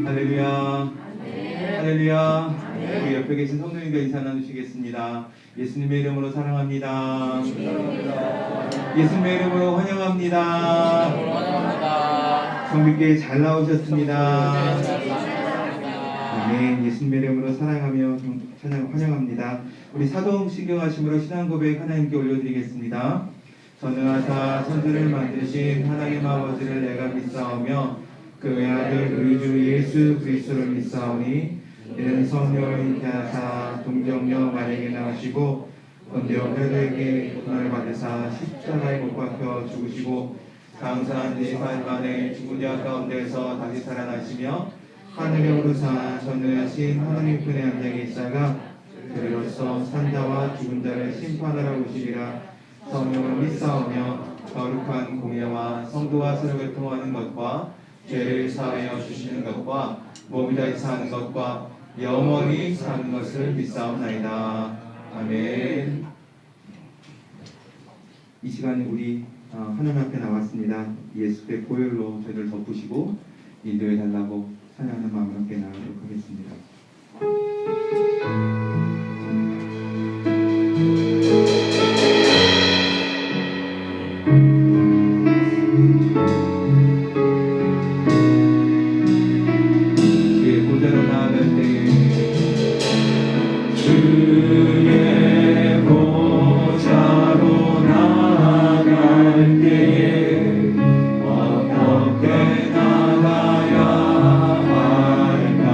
할렐루야. 할렐루야. 우리 옆에 계신 성도님과 인사 나누시겠습니다. 예수님의 이름으로 사랑합니다. 예수님의 이름으로 환영합니다. 성비께 잘 나오셨습니다. 아멘. 예수님의 이름으로 사랑하며 환영합니다. 우리 사도신경 하심으로 신앙 고백 하나님께 올려드리겠습니다. 전능하사 천지를 만드신 하나님 아버지를 내가 믿사오며 그의 아들 우리 주 예수 그리스도를 믿사오니 이는 성령을 잉태하사 동정녀 마리아에게 나으시고 본디오 피라도에게 고난을 받으사 십자가에 못 박혀 죽으시고 장사한 4살 만에 죽은 자 가운데서 다시 살아나시며 하늘에 오르사 전능하신 하나님 편에 앉아 계시다가 그리로서 산자와 죽은 자를 심판하러 오시리라. 성령을 믿사오며 거룩한 공예와 성도와 서로를 통하는 것과 죄를 사하여 주시는 것과 몸이 다시 사는 것과 영원히 사는 것을 믿사옵나이다. 아멘. 이 시간에 우리 하나님 앞에 나왔습니다. 예수의 보혈로 저희를 덮으시고 인도해 달라고 찬양하는 마음으로 함께 나가도록 하겠습니다. 주의 보좌로 나아갈 때에 어떻게 나가야 할까?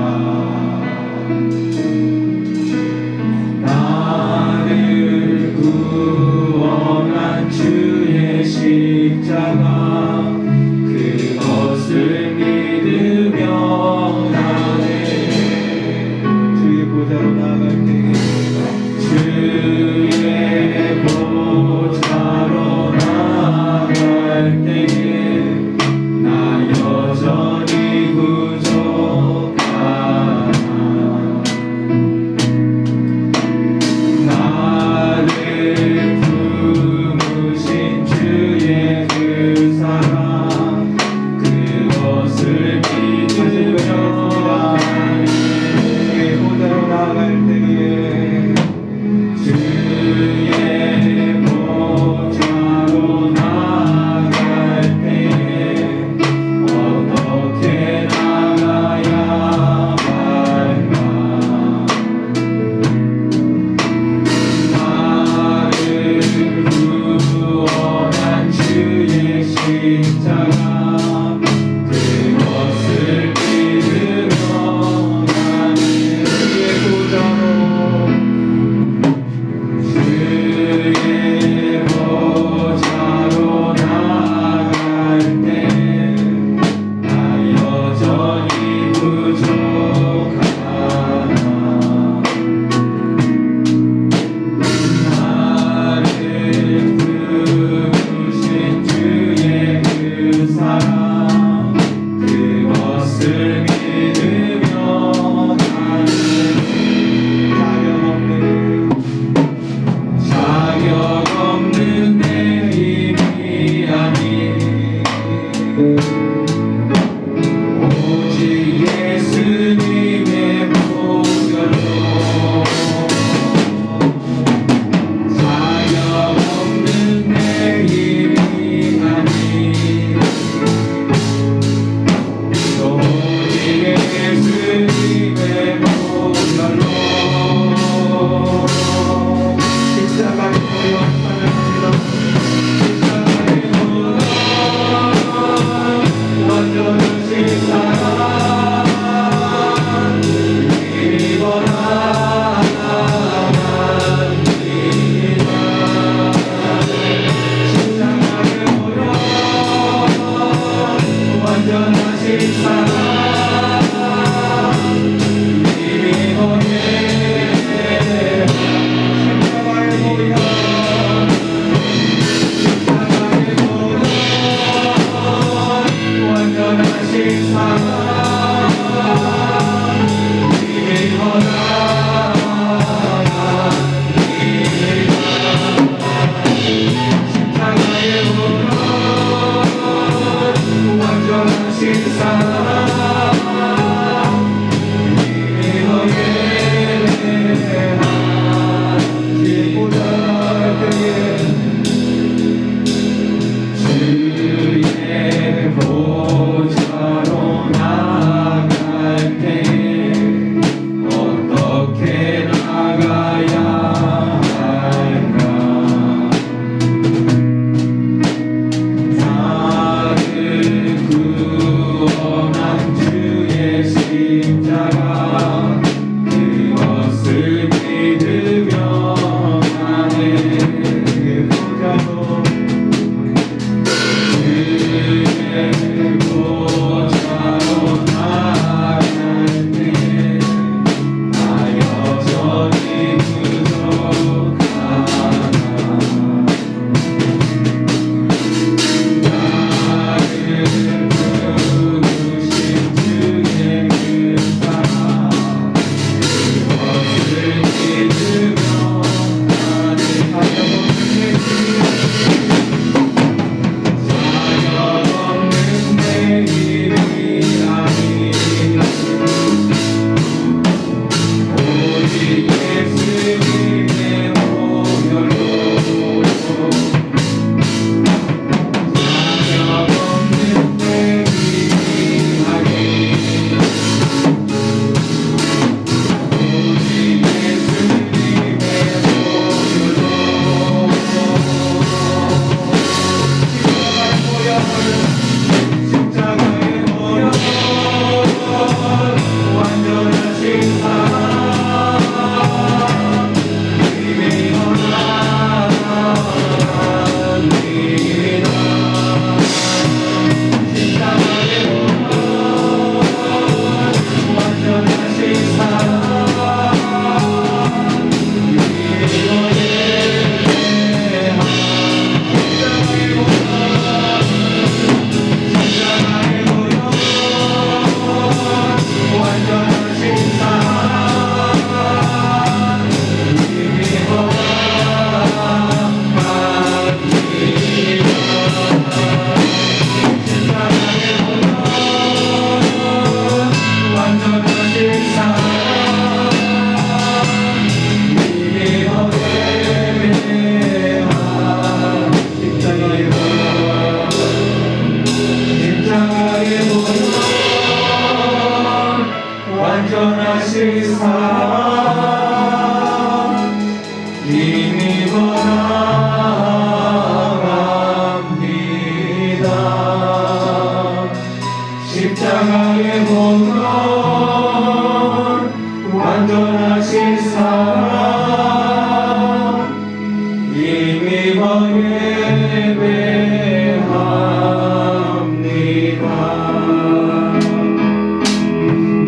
이번 예배합니다.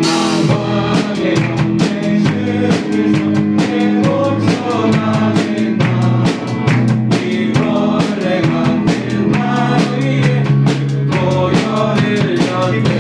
나만의 영의 주께서 내 목소리가 이 벌레 같은 나 위에 그 보혈을 렸네.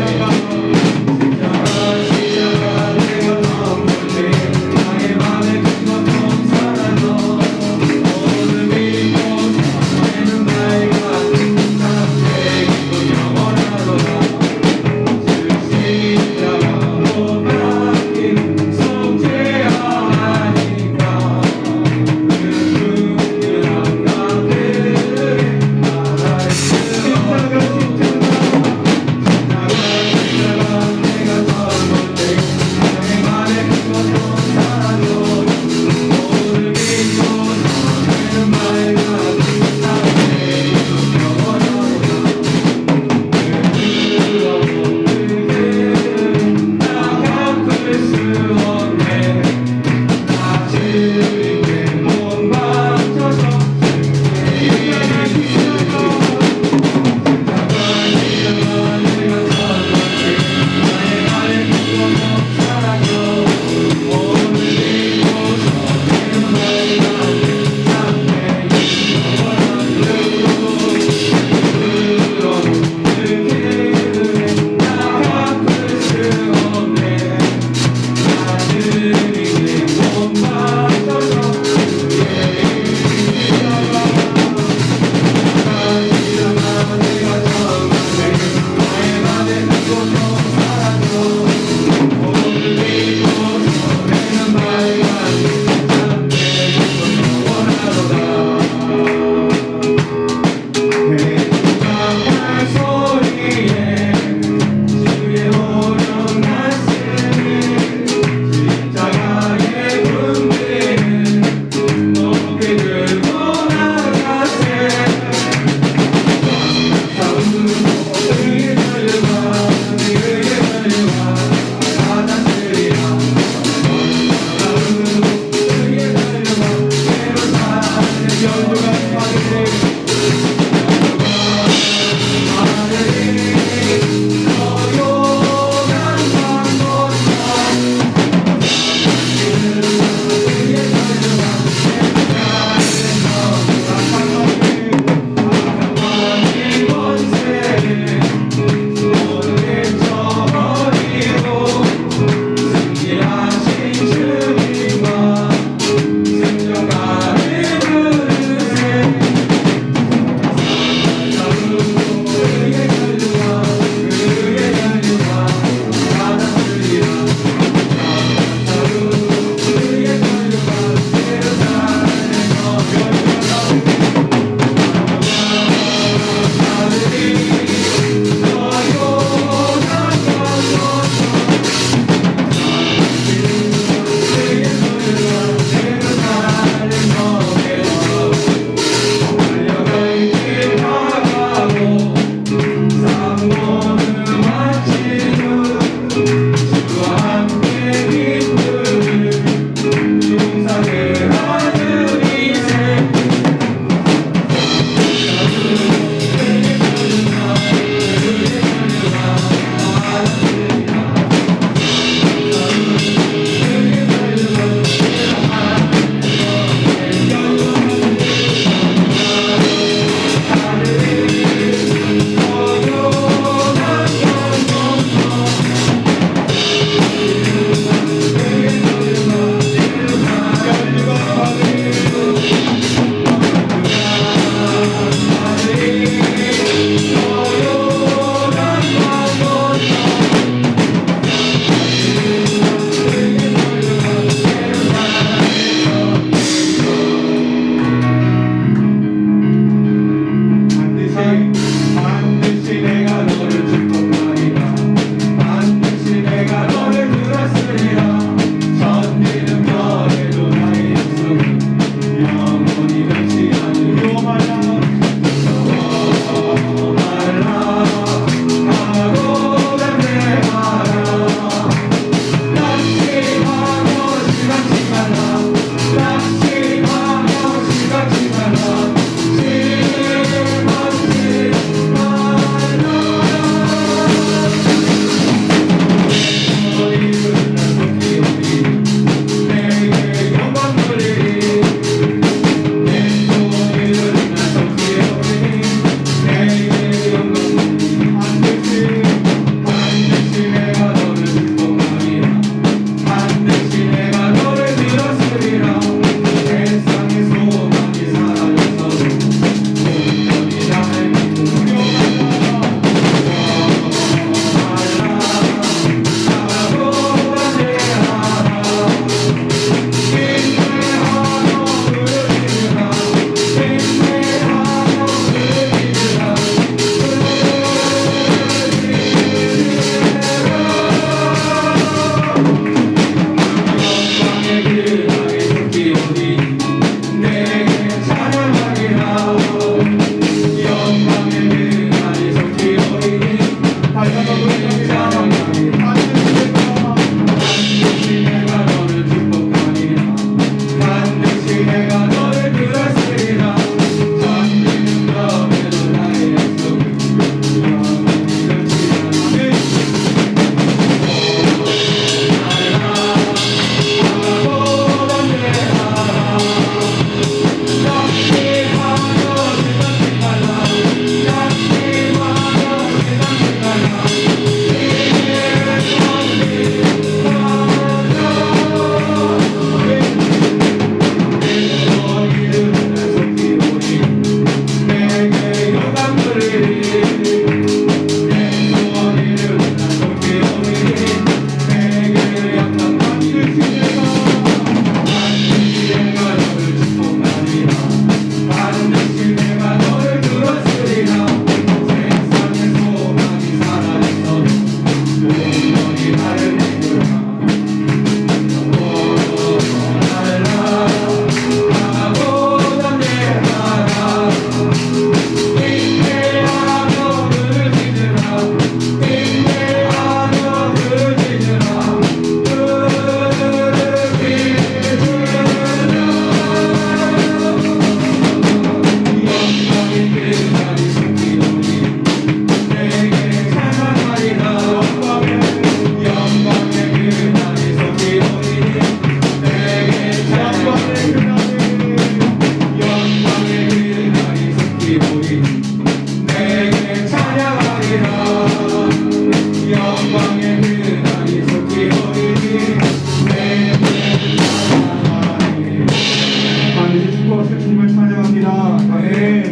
아멘.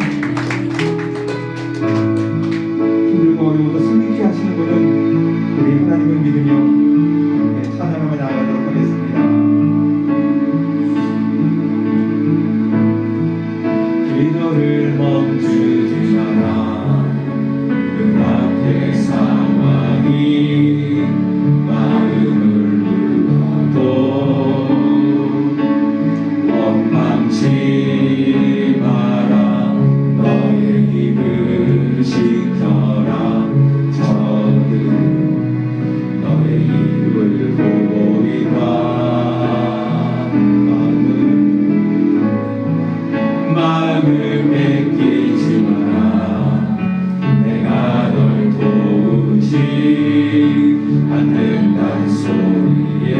힘들고 어려워도 승리케 하시는 분은 우리 하나님을 믿으며 함께 찬양하며 나아가도록 하겠습니다. 기도를 멈추지 마라. 그 앞에 상황이 마음을 눌러도 원망치 마라. 너의 입을 지켜라. 저는 너의 입을 보이라. 마음을 뺏기지 마라. 내가 널 도우지 않는다는 소리에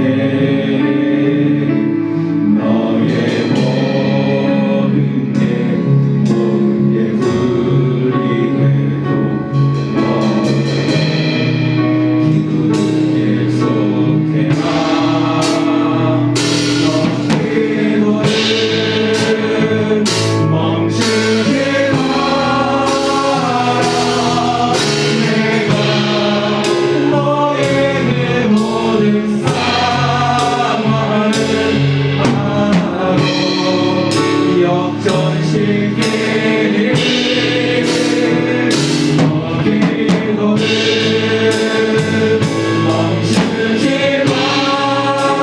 너의 모든 게 불리해도 너의 기도를 계속해라. 너의 기도를 멈추지 마라. 내가 너에게 모든 상황을 바로 역전시키리. 너 기도를 멈추지 마라.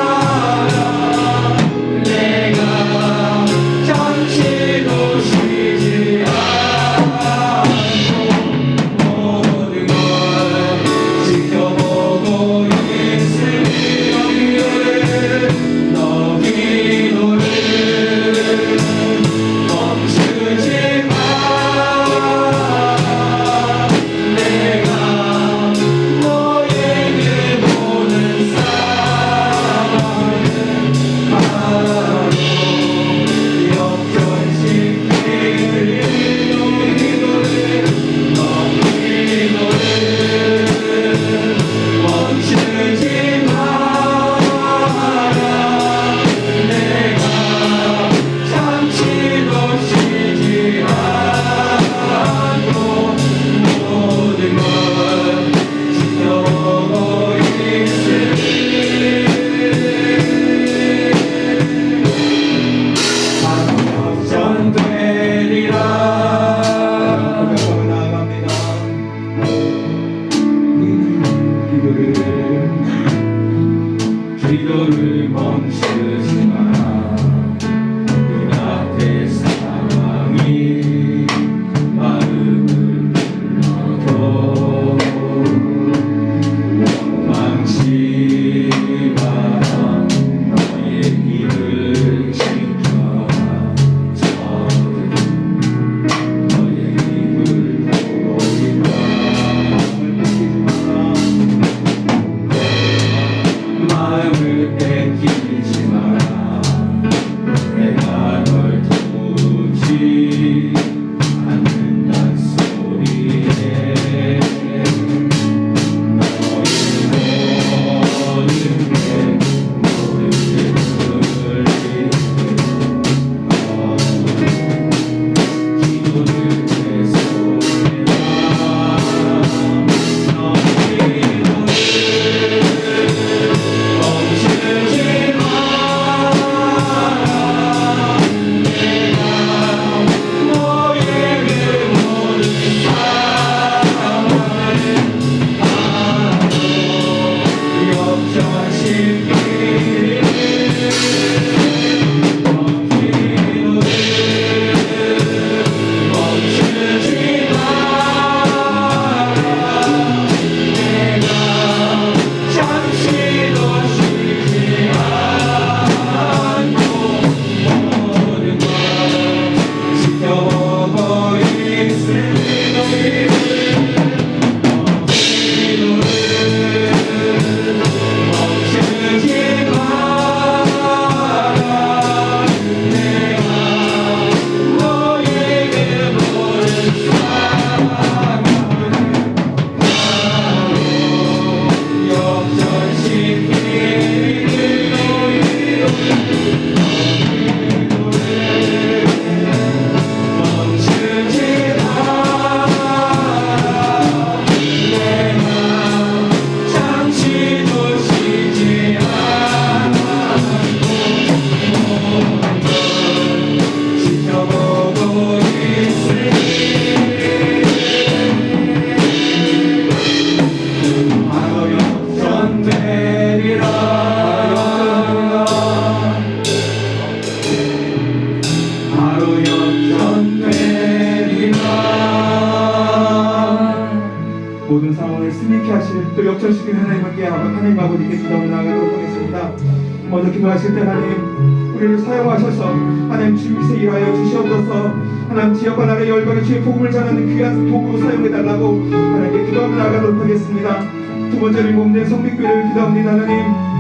내가 잠시도 쉬지 않고 모든 걸 지켜보고 있으니 너 기도를 멈추지 바로 역전되리라. 바로 역전되리라. 모든 상황을 승리케 하실 또 역전시키는 하나님 아버지께 기도를 나아가도록 하겠습니다. 먼저 기도하실 때 하나님 우리를 사용하셔서 하나님 주께서 일하여 주시옵소서. 하나님 지역과 나라의 열방의 주의 복음을 전하는 귀한 도구로 사용해달라고 하나님께 기도하며 나아가도록 하겠습니다. 두 번째로 몸된 성립교회를 기도합니다. 하나님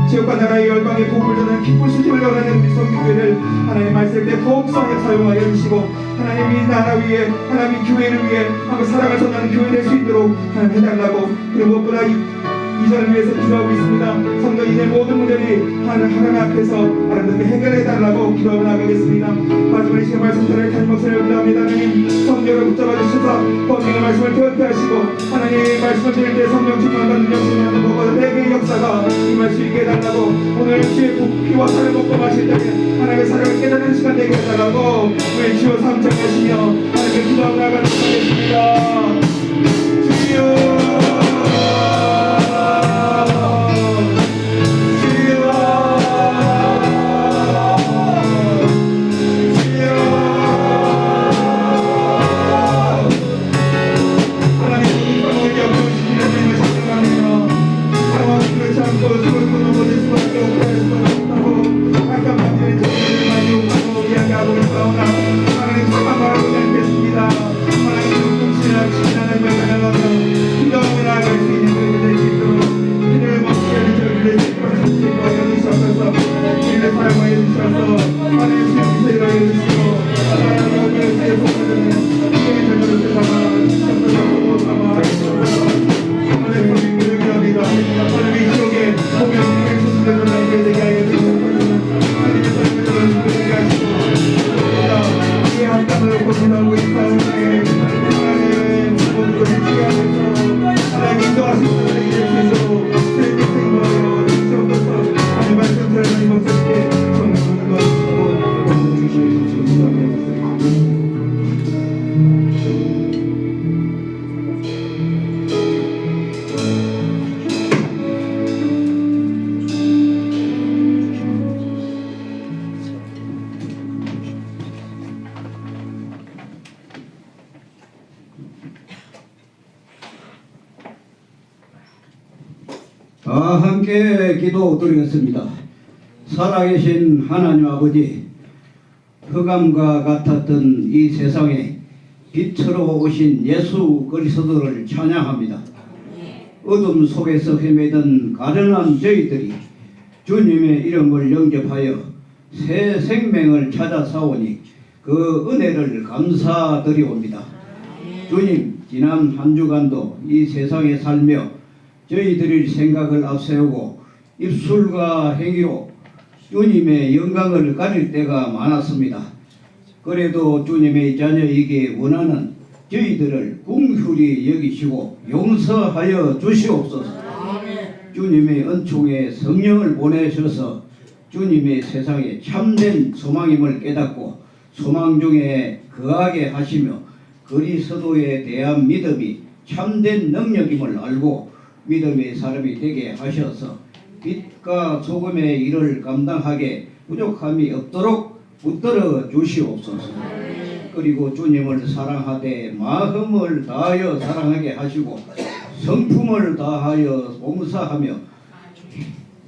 지역과 나라의 열방의 복음을 전하는 기쁜 수집을 원하는 우리 성립교회를 하나님 말씀 때 더욱 사용하여 주시고 하나님이 나라 위에 하나님이 교회를 위해 사랑을 전하는 교회 될 수 있도록 하나님 해달라고 그리고 무엇보다 이전을 위해서 기도하고 있습니다. 성도 이제 모든 문제들이 하나님 앞에서 하나님께 해결해달라고 기도하고 나가겠습니다. 마지막에 시간 말씀 전할 다시 목소리를 기도합니다. 하나님 성령을 붙잡아 주셔서 범인의 말씀을 되었게 하시고 하나님 말씀을 드릴 때 성령 충만과 능력 충만하는 것보다 네 개의 역사가 임할 수 있게 해달라고 오늘 주의 피와 살을 먹고 마실 때에 하나님의 사랑을 깨닫는 시간 되게 해달라고 우리 주여 삼창하시며 하나님께 기도하고 나가도록 하겠습니다. 주여 함께 기도 드리겠습니다. 살아계신 하나님 아버지, 흑암과 같았던 이 세상에 빛으로 오신 예수 그리스도를 찬양합니다. 어둠 속에서 헤매던 가련한 저희들이 주님의 이름을 영접하여 새 생명을 찾아 싸우니 그 은혜를 감사드리옵니다. 주님, 지난 한 주간도 이 세상에 살며 저희들의 생각을 앞세우고 입술과 행위로 주님의 영광을 가릴 때가 많았습니다. 그래도 주님의 자녀이기에 원하는 저희들을 긍휼히 여기시고 용서하여 주시옵소서. 주님의 은총에 성령을 보내셔서 주님의 세상에 참된 소망임을 깨닫고 소망 중에 거하게 하시며 그리스도에 대한 믿음이 참된 능력임을 알고 믿음의 사람이 되게 하셔서 빛과 소금의 일을 감당하게 부족함이 없도록 붙들어 주시옵소서. 그리고 주님을 사랑하되 마음을 다하여 사랑하게 하시고 성품을 다하여 봉사하며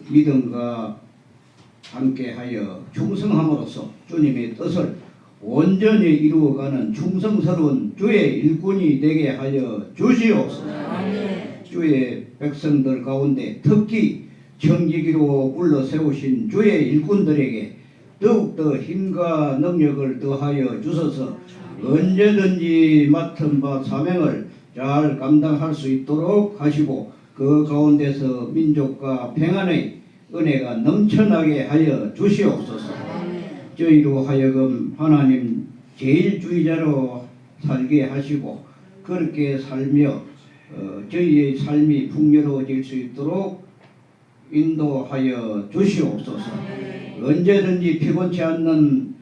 믿음과 함께하여 충성함으로써 주님의 뜻을 온전히 이루어가는 충성스러운 주의 일꾼이 되게 하여 주시옵소서. 주의 백성들 가운데 특히 청지기로 불러 세우신 주의 일꾼들에게 더욱더 힘과 능력을 더하여 주셔서 언제든지 맡은 바 사명을 잘 감당할 수 있도록 하시고 그 가운데서 민족과 평안의 은혜가 넘쳐나게 하여 주시옵소서. 저희로 하여금 하나님 제일주의자로 살게 하시고 그렇게 살며 저희의 삶이 풍요로워질 수 있도록 인도하여 주시옵소서. 언제든지 피곤치 않는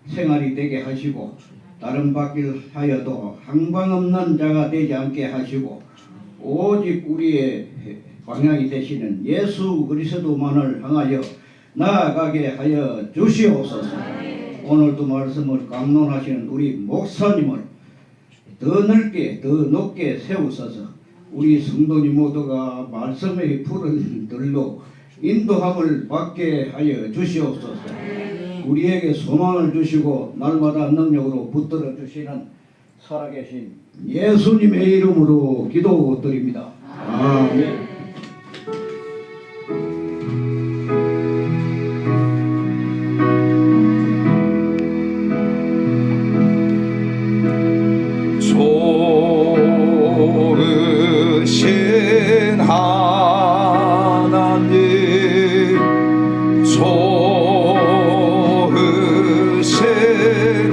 생활이 되게 하시고 다른 바길 하여도 항방 없는 자가 되지 않게 하시고 오직 우리의 방향이 되시는 예수 그리스도만을 향하여 나아가게 하여 주시옵소서. 오늘도 말씀을 강론하시는 우리 목사님을 더 넓게 더 높게 세우소서. 우리 성도님 모두가 말씀의 푸른 들로 인도함을 받게 하여 주시옵소서. 우리에게 소망을 주시고 날마다 능력으로 붙들어 주시는 살아계신 예수님의 이름으로 기도드립니다. 아멘. 좋으신 하나님, 좋으신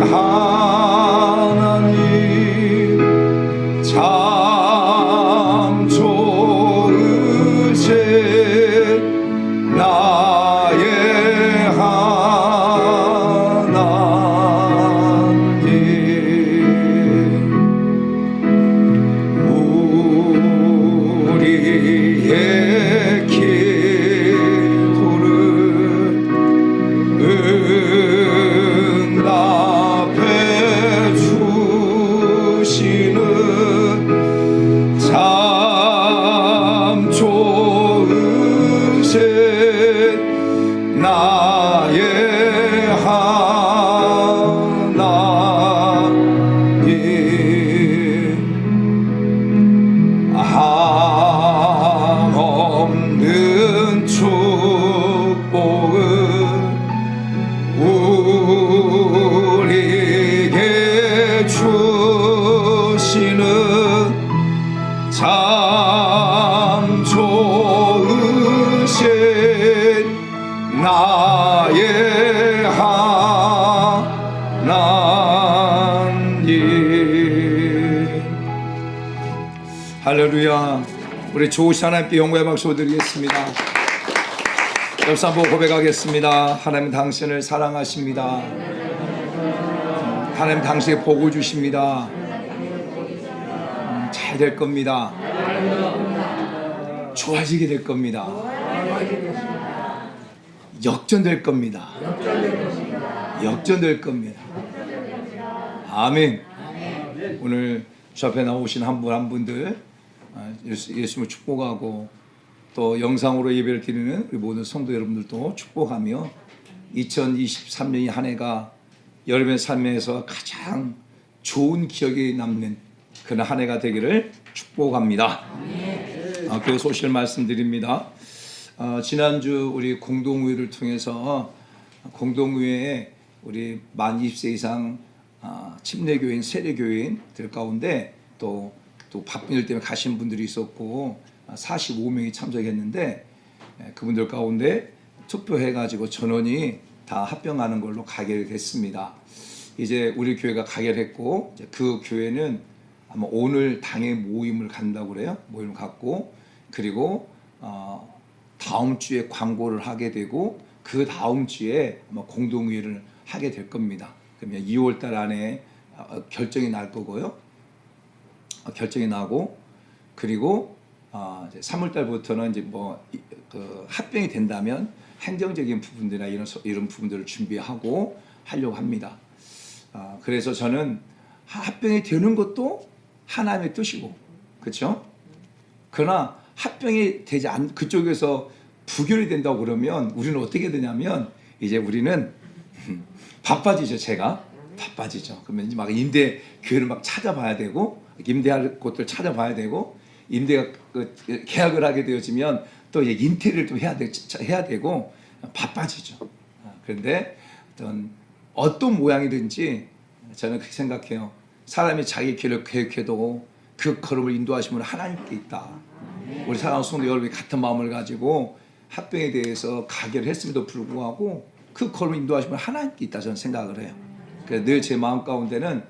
하나님, 참 좋으신 나의 하나님, 우리의 기도를 응답해 주시는 참 좋으신 나의 하나님, 없는 축복을 우리에게 주시는 참 좋으신 나의 하나님. 할렐루야. 우리 좋으신 하나님께 영광의 박수 드리겠습니다. 옆 사람 보고 고백하겠습니다. 하나님 당신을 사랑하십니다. 하나님 당신에게 복을 주십니다. 잘 될 겁니다. 좋아지게 될 겁니다. 역전될 겁니다. 역전될 겁니다. 아멘. 오늘 저 앞에 나오신 한 분 한 분들 예수님을 축복하고 또 영상으로 예배를 드리는 우리 모든 성도 여러분들도 축복하며 2023년이 한 해가 여름의 삶에서 가장 좋은 기억이 남는 그런 한 해가 되기를 축복합니다. 교회 소식을 말씀드립니다. 지난주 우리 공동의회를 통해서 공동의회에 우리 만 20세 이상 침례교인, 세례교인들 가운데 또 바쁜 일 때문에 가신 분들이 있었고 45명이 참석했는데 그분들 가운데 투표해가지고 전원이 다 합병하는 걸로 가결됐습니다. 이제 우리 교회가 가결했고 그 교회는 아마 오늘 당의 모임을 간다고 그래요. 모임을 갖고 그리고 다음 주에 광고를 하게 되고 그 다음 주에 아마 공동회의를 하게 될 겁니다. 그러면 2월 달 안에 결정이 날 거고요. 결정이 나고 그리고 이제 3월 달부터는 이제 그 합병이 된다면 행정적인 부분들이나 이런 부분들을 준비하고 하려고 합니다. 그래서 저는 합병이 되는 것도 하나님의 뜻이고, 그렇죠? 그러나 합병이 되지 않 그쪽에서 부결이 된다고 그러면 우리는 어떻게 되냐면 이제 우리는 바빠지죠. 제가 바빠지죠. 그러면 막 임대 교회를 막 찾아봐야 되고 임대할 곳들 찾아봐야 되고 임대가 계약을 하게 되어지면 또 이제 인테리어를 좀 해야 되고 바빠지죠. 그런데 어떤 모양이든지 저는 그렇게 생각해요. 사람이 자기 길을 계획해도 그 걸음을 인도하시면 하나님께 있다. 우리 사랑하는 성도 여러분이 같은 마음을 가지고 합병에 대해서 가결했음에도 불구하고 그 걸음을 인도하시면 하나님께 있다 저는 생각을 해요. 그래서 늘 제 마음 가운데는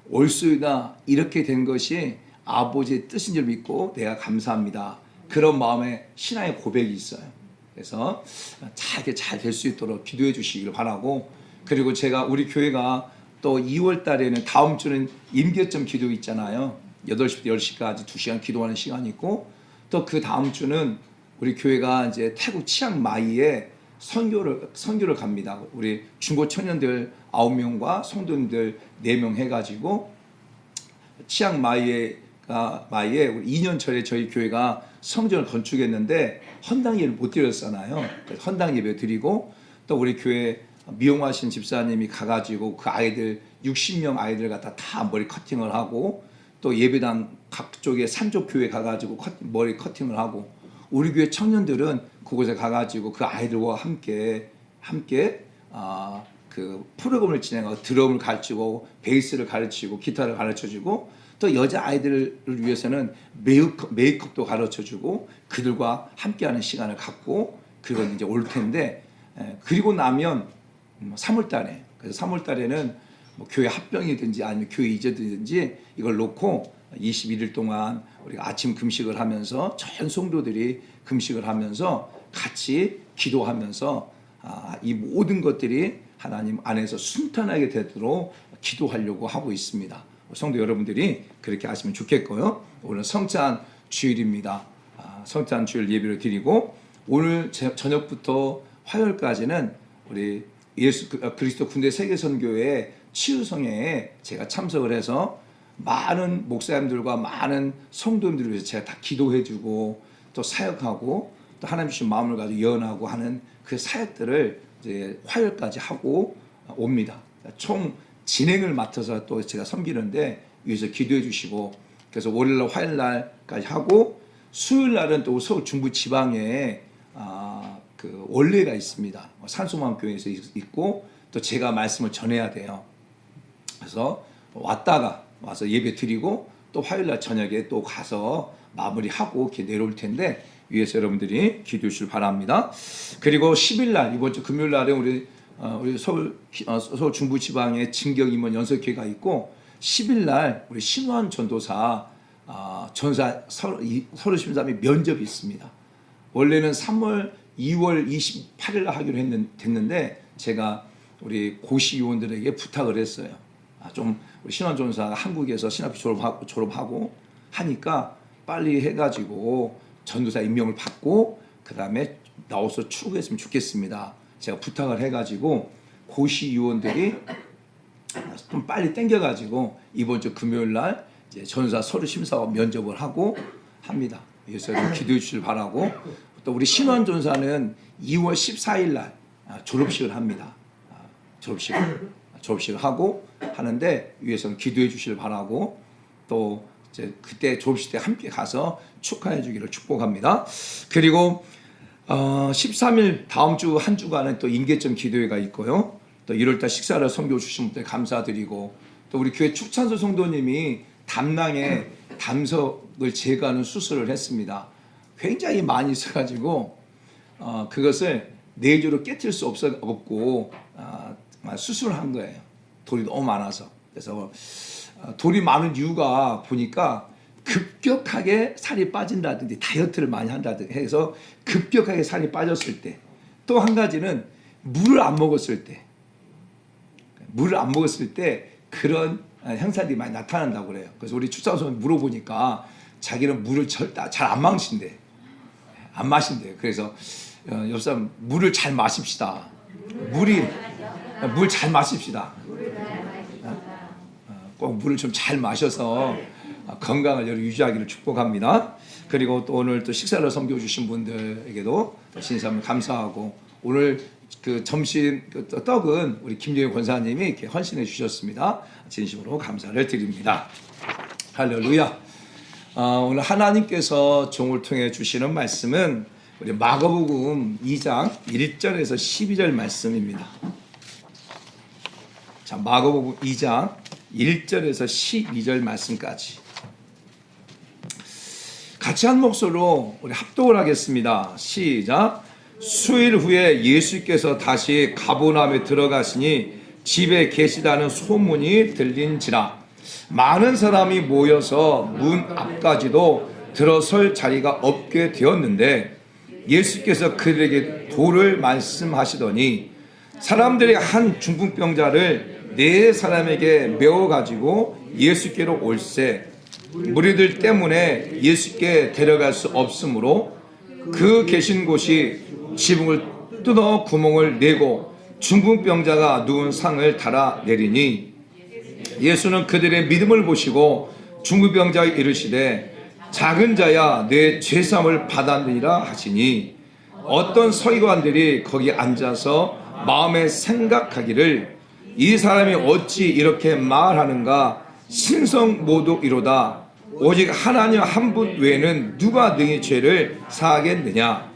올수이다 이렇게 된 것이 아버지의 뜻인 줄 믿고 내가 감사합니다. 그런 마음에 신앙의 고백이 있어요. 그래서 잘 될 수 있도록 기도해 주시길 바라고, 그리고 제가 우리 교회가 또 2월 달에는 다음 주는 임계점 기도 있잖아요. 8시부터 10시까지 2시간 기도하는 시간이 있고, 또 그 다음 주는 우리 교회가 이제 태국 치앙마이에 선교를 갑니다. 우리 중고 청년들 9명과 성도님들 4명 해가지고 치앙마이에 우리 2년 전에 저희 교회가 성전을 건축했는데 헌당 예를 못 드렸잖아요. 헌당 예배 드리고, 또 우리 교회 미용하신 집사님이 가가지고 그 아이들 60명 아이들 갖다 다 머리 커팅을 하고, 또 예배당 각쪽에 산족 교회 가가지고 머리 커팅을 하고, 우리 교회 청년들은 그곳에 가가지고 그 아이들과 함께 그 프로그램을 진행하고 드럼을 가르치고 베이스를 가르치고 기타를 가르쳐주고, 또 여자 아이들을 위해서는 메이크업도 가르쳐주고 그들과 함께하는 시간을 갖고, 그건 이제 올 텐데, 그리고 나면 3월달에, 그래서 3월달에는 뭐 교회 합병이든지 아니면 교회 이전이든지 이걸 놓고 21일 동안 우리가 아침 금식을 하면서 전 성도들이 금식을 하면서 같이 기도하면서 이 모든 것들이 하나님 안에서 순탄하게 되도록 기도하려고 하고 있습니다. 성도 여러분들이 그렇게 하시면 좋겠고요. 오늘 성찬 주일입니다. 성찬 주일 예배를 드리고, 오늘 저녁부터 화요일까지는 우리 예수 그리스도 군대 세계선교회 치유성회에 제가 참석을 해서 많은 목사님들과 많은 성도님들을 위해서 제가 다 기도해주고 또 사역하고 또 하나님 주신 마음을 가지고 예언하고 하는 그 사역들을 이제 화요일까지 하고 옵니다. 총 진행을 맡아서 또 제가 섬기는데 위해서 기도해 주시고, 그래서 월요일날 화요일날까지 하고, 수요일날은 또 서울 중부 지방에 그 원례가 있습니다. 산소마음 교회에서 있고, 또 제가 말씀을 전해야 돼요. 그래서 와서 예배 드리고 또 화요일날 저녁에 또 가서 마무리하고 이렇게 내려올 텐데 위에서 여러분들이 기도해 주시길 바랍니다. 그리고 10일날 이번 주 금요일날에 우리 서울 중부 지방에 진경 임원 연석회가 있고, 10일날 우리 신원 전도사 전사 33이 면접이 있습니다. 원래는 2월 28일 하기로 됐는데 제가 우리 고시 요원들에게 부탁을 했어요. 좀 우리 신원 전도사가 한국에서 신학교 졸업하고 하니까 빨리 해가지고 전도사 임명을 받고 그 다음에 나와서 출국했으면 좋겠습니다. 제가 부탁을 해가지고 고시 요원들이 좀 빨리 땡겨가지고 이번 주 금요일날 이제 전도사 서류 심사와 면접을 하고 합니다. 그래서 기도해 주시길 바라고, 또 우리 신원 전사는 2월 14일날 졸업식을 합니다. 졸업식을 하고 하는데 위에서는 기도해 주시길 바라고, 또 이제 그때 졸업식 때 함께 가서 축하해 주기를 축복합니다. 그리고 13일 다음 주 한 주간은 또 임계점 기도회가 있고요. 또 1월달 식사를 섬겨 주신 분들 감사드리고, 또 우리 교회 축찬소 성도님이 담낭에 담석을 제거하는 수술을 했습니다. 굉장히 많이 있어가지고 그것을 내주로 깨트릴 수 없고 수술을 한 거예요. 돌이 너무 많아서. 그래서 돌이 많은 이유가 보니까 급격하게 살이 빠진다든지 다이어트를 많이 한다든지 해서 급격하게 살이 빠졌을 때, 또 한 가지는 물을 안 먹었을 때 그런 현상들이 많이 나타난다고 그래요. 그래서 우리 축사선수 물어보니까 자기는 물을 잘 안 마신대. 안 마신대요. 그래서 옆 사람 물을 잘 마십시다. 물 잘 마십시다. 꼭 물을 좀 잘 마셔서 건강을 유지하기를 축복합니다. 그리고 또 오늘 또 식사를 섬겨주신 분들에게도 진심으로 감사하고, 오늘 그 점심 떡은 우리 김재현 권사님이 이렇게 헌신해 주셨습니다. 진심으로 감사를 드립니다. 할렐루야. 오늘 하나님께서 종을 통해 주시는 말씀은 우리 마가복음 2장 1절에서 12절 말씀입니다. 자, 마가복음 2장 1절에서 12절 말씀까지 같이 한 목소리로 우리 합독을 하겠습니다. 시작. 수일 후에 예수께서 다시 가버나움에 들어가시니 집에 계시다는 소문이 들린지라 많은 사람이 모여서 문 앞까지도 들어설 자리가 없게 되었는데, 예수께서 그들에게 도를 말씀하시더니 사람들이 한 중풍병자를 네 사람에게 메워 가지고 예수께로 올세 무리들 때문에 예수께 데려갈 수 없으므로 그 계신 곳이 지붕을 뜯어 구멍을 내고 중풍병자가 누운 상을 달아 내리니 예수는 그들의 믿음을 보시고 중풍병자에 이르시되 작은 자야 내 죄사함을 받았느니라 하시니 어떤 서기관들이 거기 앉아서 마음에 생각하기를 이 사람이 어찌 이렇게 말하는가 신성 모두 이로다 오직 하나님 한 분 외에는 누가 능히 죄를 사하겠느냐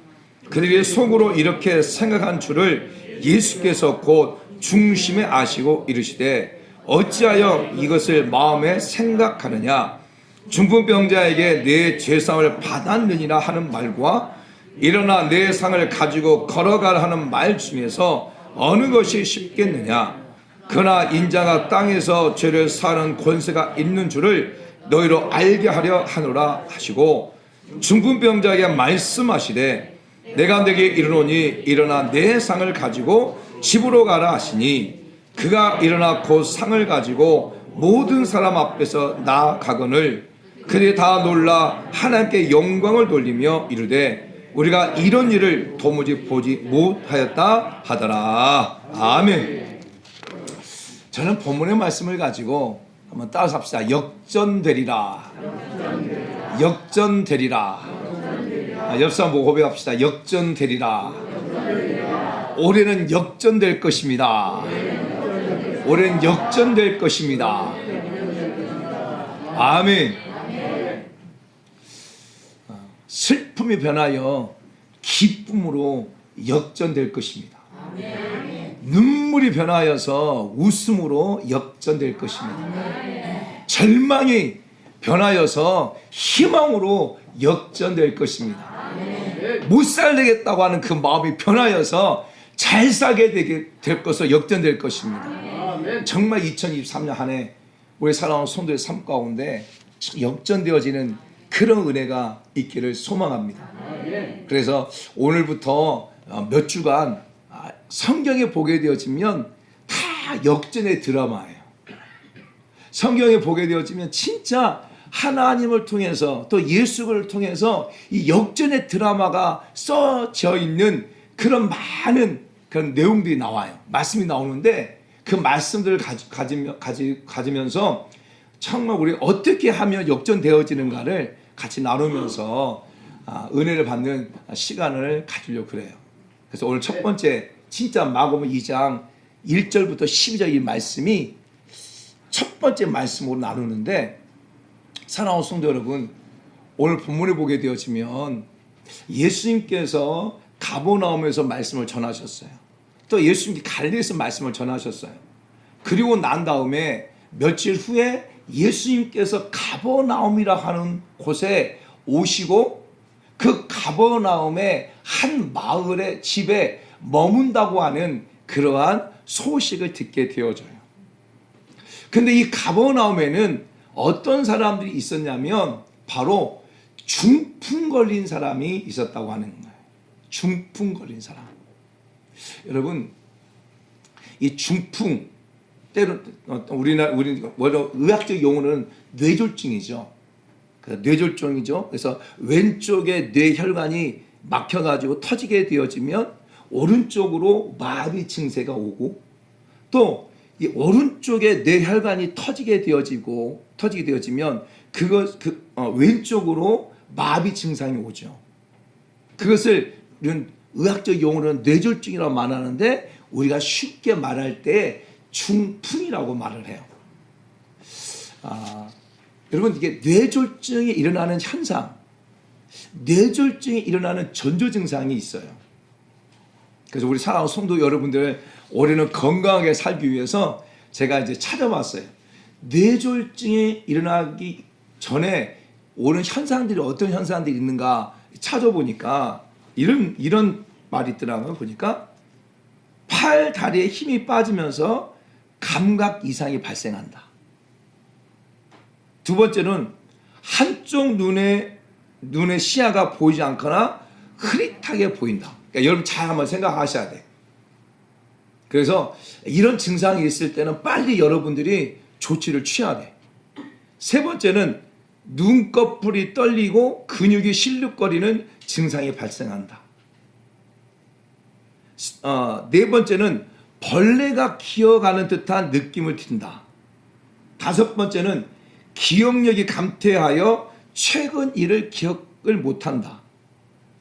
그들이 속으로 이렇게 생각한 줄을 예수께서 곧 중심에 아시고 이르시되 어찌하여 이것을 마음에 생각하느냐 중풍병자에게 내 죄사함을 받았느니라 하는 말과 일어나 내 상을 가지고 걸어가라 하는 말 중에서 어느 것이 쉽겠느냐 그러나 인자가 땅에서 죄를 사하는 권세가 있는 줄을 너희로 알게 하려 하노라 하시고 중풍병자에게 말씀하시되 내가 내게 이르노니 일어나 내 상을 가지고 집으로 가라 하시니 그가 일어나 곧 상을 가지고 모든 사람 앞에서 나아가거늘 그들이 다 놀라 하나님께 영광을 돌리며 이르되 우리가 이런 일을 도무지 보지 못하였다 하더라. 아멘. 저는 본문의 말씀을 가지고 한번 따라서 합시다. 역전되리라. 역전되리라. 옆 사람 보고 고백합시다. 역전되리라. 올해는 역전될 것입니다. 올해는 역전될 것입니다. 아멘. 슬픔이 변하여 기쁨으로 역전될 것입니다. 눈물이 변하여서 웃음으로 역전될 것입니다. 절망이 변하여서 희망으로 역전될 것입니다. 못 살겠다고 하는 그 마음이 변하여서 잘 살게 될 것으로 역전될 것입니다. 정말 2023년 한 해 우리 사랑하는 성도의 삶 가운데 역전되어지는 그런 은혜가 있기를 소망합니다. 그래서 오늘부터 몇 주간 성경에 보게 되어지면 다 역전의 드라마예요. 성경에 보게 되어지면 진짜 하나님을 통해서 또 예수를 통해서 이 역전의 드라마가 써져 있는 그런 많은 그런 내용들이 나와요. 말씀이 나오는데 그 말씀들을 가지면서 정말 우리 어떻게 하면 역전되어지는가를 같이 나누면서 은혜를 받는 시간을 가지려고 그래요. 그래서 오늘 첫 번째 진짜 마가복음 2장 1절부터 12절 이 말씀이 첫 번째 말씀으로 나누는데 사랑하는 성도 여러분 오늘 본문을 보게 되어지면 예수님께서 가버나움에서 말씀을 전하셨어요. 또 예수님께 갈릴리에서 말씀을 전하셨어요. 그리고 난 다음에 며칠 후에 예수님께서 가버나움이라 하는 곳에 오시고 그 가버나움의 한 마을의 집에 머문다고 하는 그러한 소식을 듣게 되어져요. 근데 이 가버나움에는 어떤 사람들이 있었냐면 바로 중풍 걸린 사람이 있었다고 하는 거예요. 중풍 걸린 사람. 여러분 이 중풍 때로 우리 의학적 용어는 뇌졸중이죠. 뇌졸중이죠. 그래서 왼쪽에 뇌혈관이 막혀가지고 터지게 되어지면 오른쪽으로 마비 증세가 오고 또 이 오른쪽에 뇌혈관이 터지게 되어지면 왼쪽으로 마비 증상이 오죠. 그것을 의학적 용어로는 뇌졸중이라고 말하는데 우리가 쉽게 말할 때 중풍이라고 말을 해요. 여러분 이게 뇌졸중이 일어나는 현상, 뇌졸중이 일어나는 전조 증상이 있어요. 그래서 우리 사랑하는 성도 여러분들 올해는 건강하게 살기 위해서 제가 이제 찾아봤어요. 뇌졸중이 일어나기 전에 오는 현상들이 어떤 현상들이 있는가 찾아보니까 이런 말이 있더라고요. 보니까 팔, 다리에 힘이 빠지면서 감각 이상이 발생한다. 두 번째는 한쪽 눈의 시야가 보이지 않거나 흐릿하게 보인다. 그러니까 여러분 잘 한번 생각하셔야 돼. 그래서 이런 증상이 있을 때는 빨리 여러분들이 조치를 취해야 돼. 세 번째는 눈꺼풀이 떨리고 근육이 실룩거리는 증상이 발생한다. 네 번째는 벌레가 기어가는 듯한 느낌을 띈다. 다섯 번째는 기억력이 감퇴하여 최근 일을 기억을 못한다.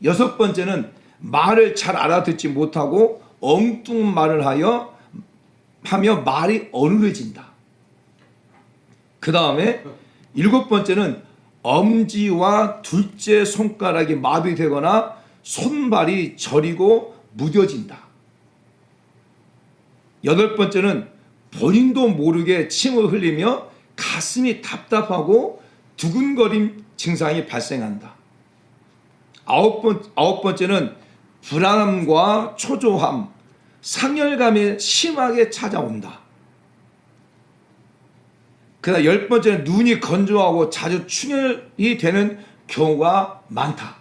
여섯 번째는 말을 잘 알아듣지 못하고 엉뚱한 말을 하며 말이 어눌해진다. 그 다음에 일곱 번째는 엄지와 둘째 손가락이 마비되거나 손발이 저리고 무뎌진다. 여덟 번째는 본인도 모르게 침을 흘리며 가슴이 답답하고 두근거림 증상이 발생한다. 아홉 번째는 불안함과 초조함, 상열감이 심하게 찾아온다. 그다음 열 번째는 눈이 건조하고 자주 충혈이 되는 경우가 많다.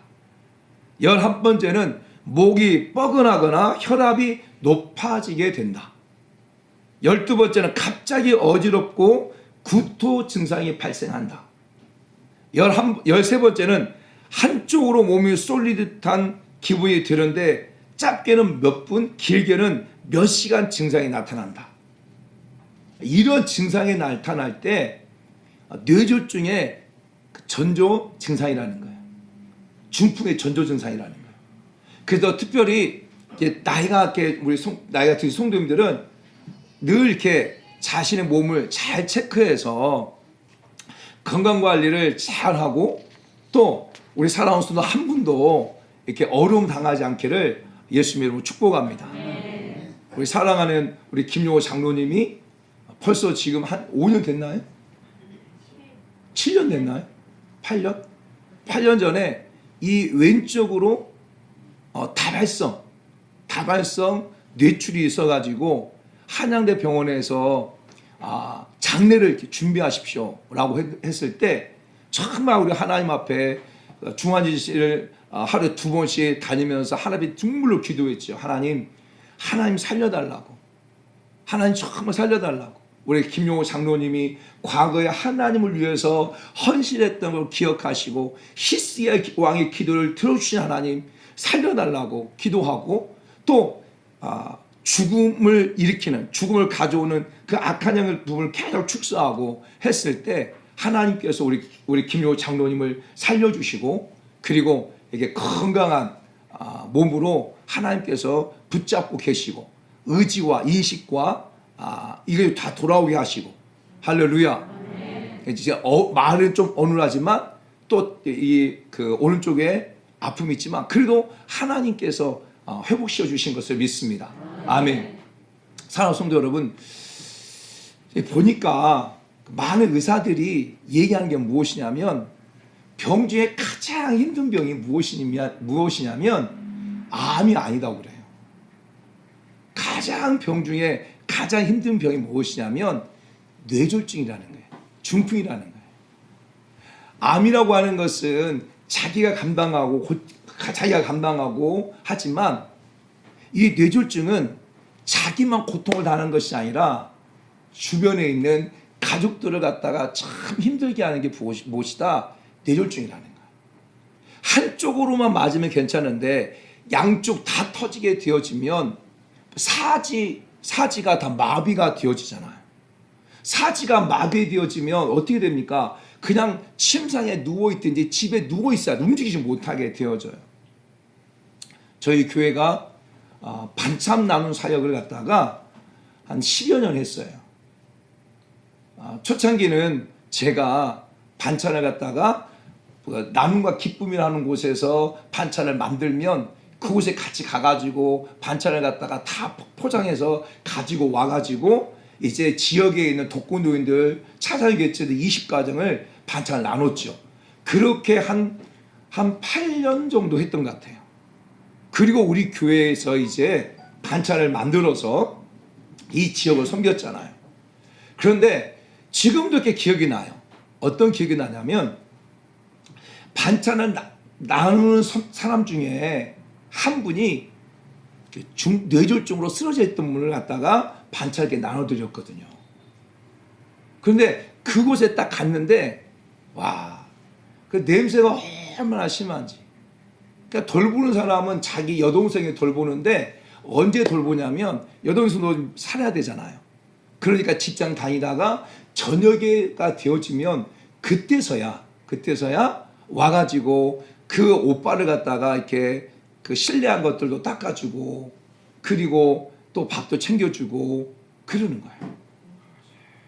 11번째는 목이 뻐근하거나 혈압이 높아지게 된다. 12번째는 갑자기 어지럽고 구토 증상이 발생한다. 13번째는 한쪽으로 몸이 쏠리 듯한 기분이 드는데 짧게는 몇 분, 길게는 몇 시간 증상이 나타난다. 이런 증상이 나타날 때 뇌졸중의 전조 증상이라는 거예요. 중풍의 전조 증상이라는 거예요. 그래서 특별히 나이가 드신 성도님들은 늘 이렇게 자신의 몸을 잘 체크해서 건강 관리를 잘 하고 또 우리 사랑하는 성도 한 분도 이렇게 어려움 당하지 않기를 예수님 이름으로 축복합니다. 우리 사랑하는 우리 김용호 장로님이 벌써 지금 한 5년 됐나요? 7년 됐나요? 8년? 8년 전에 이 왼쪽으로 다발성 뇌출이 있어가지고 한양대 병원에서 장례를 이렇게 준비하십시오라고 했을 때 정말 우리 하나님 앞에 중환자실을 하루에 2번씩 다니면서 하나님 눈물로 기도했죠. 하나님 살려달라고. 하나님 정말 살려달라고. 우리 김용호 장로님이 과거에 하나님을 위해서 헌신했던 걸 기억하시고 히스기야 왕의 기도를 들어주신 하나님 살려달라고 기도하고 또 죽음을 일으키는 죽음을 가져오는 그 악한 영의 부분을 계속 축소하고 했을 때 하나님께서 우리 김용호 장로님을 살려주시고 그리고 이게 건강한 몸으로 하나님께서 붙잡고 계시고 의지와 인식과 이게 다 돌아오게 하시고 할렐루야. 이제 말은 좀 어눌하지만 또 그 오른쪽에 아픔이 있지만 그래도 하나님께서 회복시켜 주신 것을 믿습니다. 아멘. 사랑하는 성도 여러분, 보니까 많은 의사들이 얘기하는 게 무엇이냐면 병 중에 가장 힘든 병이 무엇이냐면 암이 아니다고 그래요. 병 중에 가장 힘든 병이 무엇이냐면 뇌졸중이라는 거예요. 중풍이라는 거예요. 암이라고 하는 것은 자기가 감당하고 하지만 이 뇌졸중은 자기만 고통을 당하는 것이 아니라 주변에 있는 가족들을 갖다가 참 힘들게 하는 게 무엇이다? 뇌졸중이라는 거예요. 한쪽으로만 맞으면 괜찮은데 양쪽 다 터지게 되어지면 사지가 다 마비가 되어지잖아요. 사지가 마비되어지면 어떻게 됩니까? 그냥 침상에 누워있든지 집에 누워있어야 움직이지 못하게 되어져요. 저희 교회가 반찬 나눔 사역을 갖다가 한 10여 년 했어요. 초창기는 제가 반찬을 갖다가 나눔과 기쁨이라는 곳에서 반찬을 만들면 그곳에 같이 가가지고 반찬을 갖다가 다 포장해서 가지고 와가지고 이제 지역에 있는 독거노인들 차상위계층들 20가정을 반찬을 나눴죠. 그렇게 한 8년 정도 했던 것 같아요. 그리고 우리 교회에서 이제 반찬을 만들어서 이 지역을 섬겼잖아요. 그런데 지금도 이렇게 기억이 나요. 어떤 기억이 나냐면 반찬을 나누는 사람 중에 한 분이 뇌졸중으로 쓰러져 있던 분을 갖다가 반차게 나눠드렸거든요. 그런데 그곳에 딱 갔는데 와, 그 냄새가 얼마나 심한지. 그러니까 돌보는 사람은 자기 여동생이 돌보는데 언제 돌보냐면 여동생도 살아야 되잖아요. 그러니까 직장 다니다가 저녁에가 되어지면 그때서야 와가지고 그 오빠를 갖다가 이렇게 그 실내한 것들도 닦아주고 그리고 또 밥도 챙겨주고 그러는 거예요.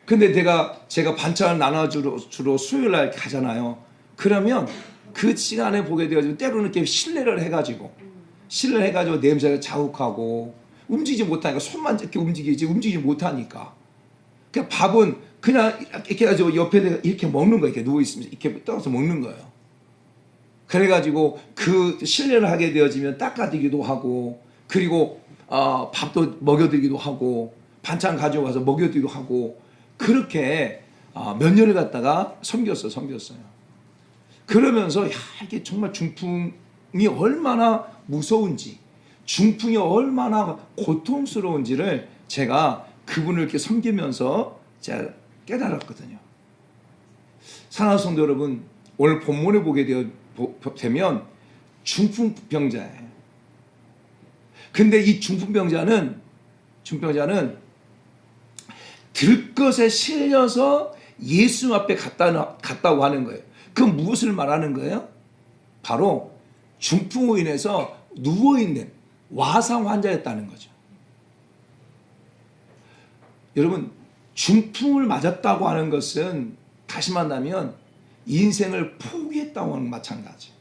근데 제가 반찬을 나눠주러 주로 수요일 날 가잖아요. 그러면 그 시간에 보게 되어지면 때로는 이렇게 실내를 해가지고 냄새가 자욱하고 움직이지 못하니까 손만 이렇게 움직이지 못하니까. 그러니까 밥은 그냥 이렇게 해가지고 옆에 이렇게 먹는 거예요. 이렇게 누워있으면 이렇게 떠서 먹는 거예요. 그래가지고 그 실내를 하게 되어지면 닦아드리기도 하고 그리고 밥도 먹여드리기도 하고 반찬 가져가서 먹여드리기도 하고 그렇게 몇 년을 갖다가 섬겼어요. 그러면서 이게 정말 중풍이 얼마나 무서운지 중풍이 얼마나 고통스러운지를 제가 그분을 이렇게 섬기면서 제가 깨달았거든요. 사랑하는 성도 여러분, 오늘 본문에 보게 되면 중풍병자예요. 근데 이 중풍병자는 들것에 실려서 예수 앞에 갔다고 하는 거예요. 그건 무엇을 말하는 거예요? 바로 중풍으로 인해서 누워있는 와상 환자였다는 거죠. 여러분, 중풍을 맞았다고 하는 것은 다시 말하면 인생을 포기했다고 하는 마찬가지.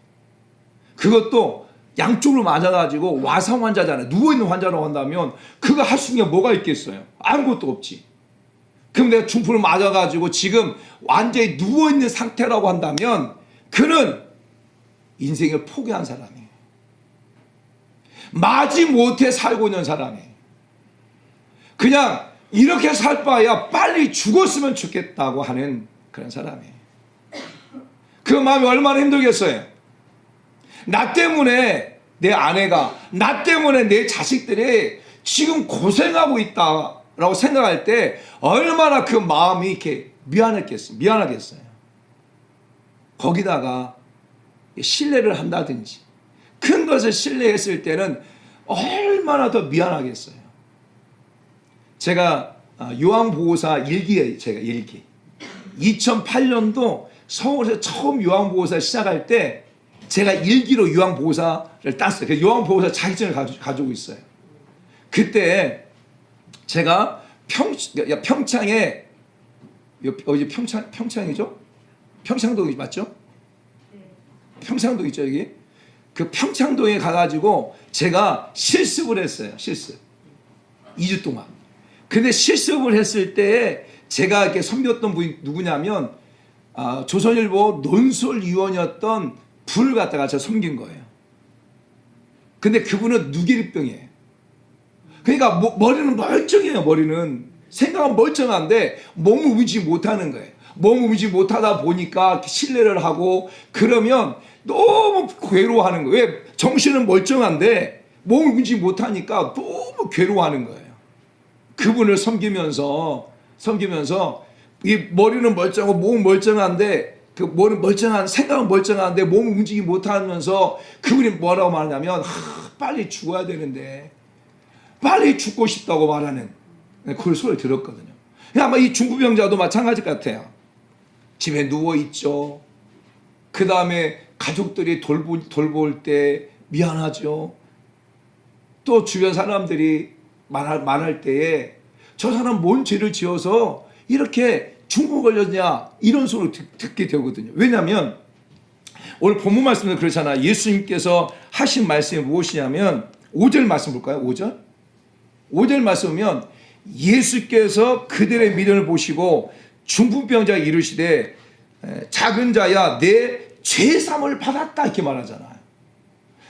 그것도 양쪽으로 맞아가지고 와상 환자잖아요. 누워있는 환자라고 한다면 그거 할 수 있는 게 뭐가 있겠어요? 아무것도 없지. 그럼 내가 중풍을 맞아가지고 지금 완전히 누워있는 상태라고 한다면 그는 인생을 포기한 사람이에요. 마지 못해 살고 있는 사람이에요. 그냥 이렇게 살 바야 빨리 죽었으면 좋겠다고 하는 그런 사람이에요. 그 마음이 얼마나 힘들겠어요. 나 때문에 내 아내가, 나 때문에 내 자식들이 지금 고생하고 있다라고 생각할 때 얼마나 그 마음이 이렇게 미안하겠어요. 거기다가 신뢰를 한다든지 큰 것을 신뢰했을 때는 얼마나 더 미안하겠어요. 제가 요양보호사 일기에 제가 일기 2008년도 서울에서 처음 요양보호사 시작할 때 제가 일기로 요양보호사를 땄어요. 그 요양보호사 자격증을 가지고 있어요. 그때 제가 평창에 어디 평창이죠? 평창동 맞죠? 평창동 있죠 여기? 그 평창동에 가가지고 제가 실습을 했어요. 실습 2주 동안. 근데 실습을 했을 때 제가 이렇게 섬겼던 분이 누구냐면 조선일보 논설위원이었던 분을 갖다가 제가 섬긴 거예요. 근데 그분은 뇌결핵병이에요. 그러니까 머리는 멀쩡해요. 머리는 생각은 멀쩡한데 몸을 움직이지 못하는 거예요. 몸을 움직이지 못하다 보니까 신뢰를 하고 그러면 너무 괴로워하는 거예요. 왜? 정신은 멀쩡한데 몸을 움직이지 못하니까 너무 괴로워하는 거예요. 그분을 섬기면서 이 머리는 멀쩡하고 몸은 멀쩡한데 그 머리는 멀쩡한 생각은 멀쩡한데 몸을 움직이지 못하면서 그분이 뭐라고 말하냐면 빨리 죽어야 되는데 빨리 죽고 싶다고 말하는 그 소리를 들었거든요. 아마 이 중풍병자도 마찬가지 같아요. 집에 누워있죠. 그 다음에 가족들이 돌볼 때 미안하죠. 또 주변 사람들이 말할 때에 저 사람 뭔 죄를 지어서 이렇게 중풍 걸렸냐 이런 소리를 듣게 되거든요. 왜냐하면 오늘 본문 말씀도 그렇잖아요. 예수님께서 하신 말씀이 무엇이냐면 5절 말씀 볼까요? 5절 말씀 보면 예수께서 그들의 믿음을 보시고 중풍병자에게 이르시되 작은 자야 내 죄사함을 받았다 이렇게 말하잖아요.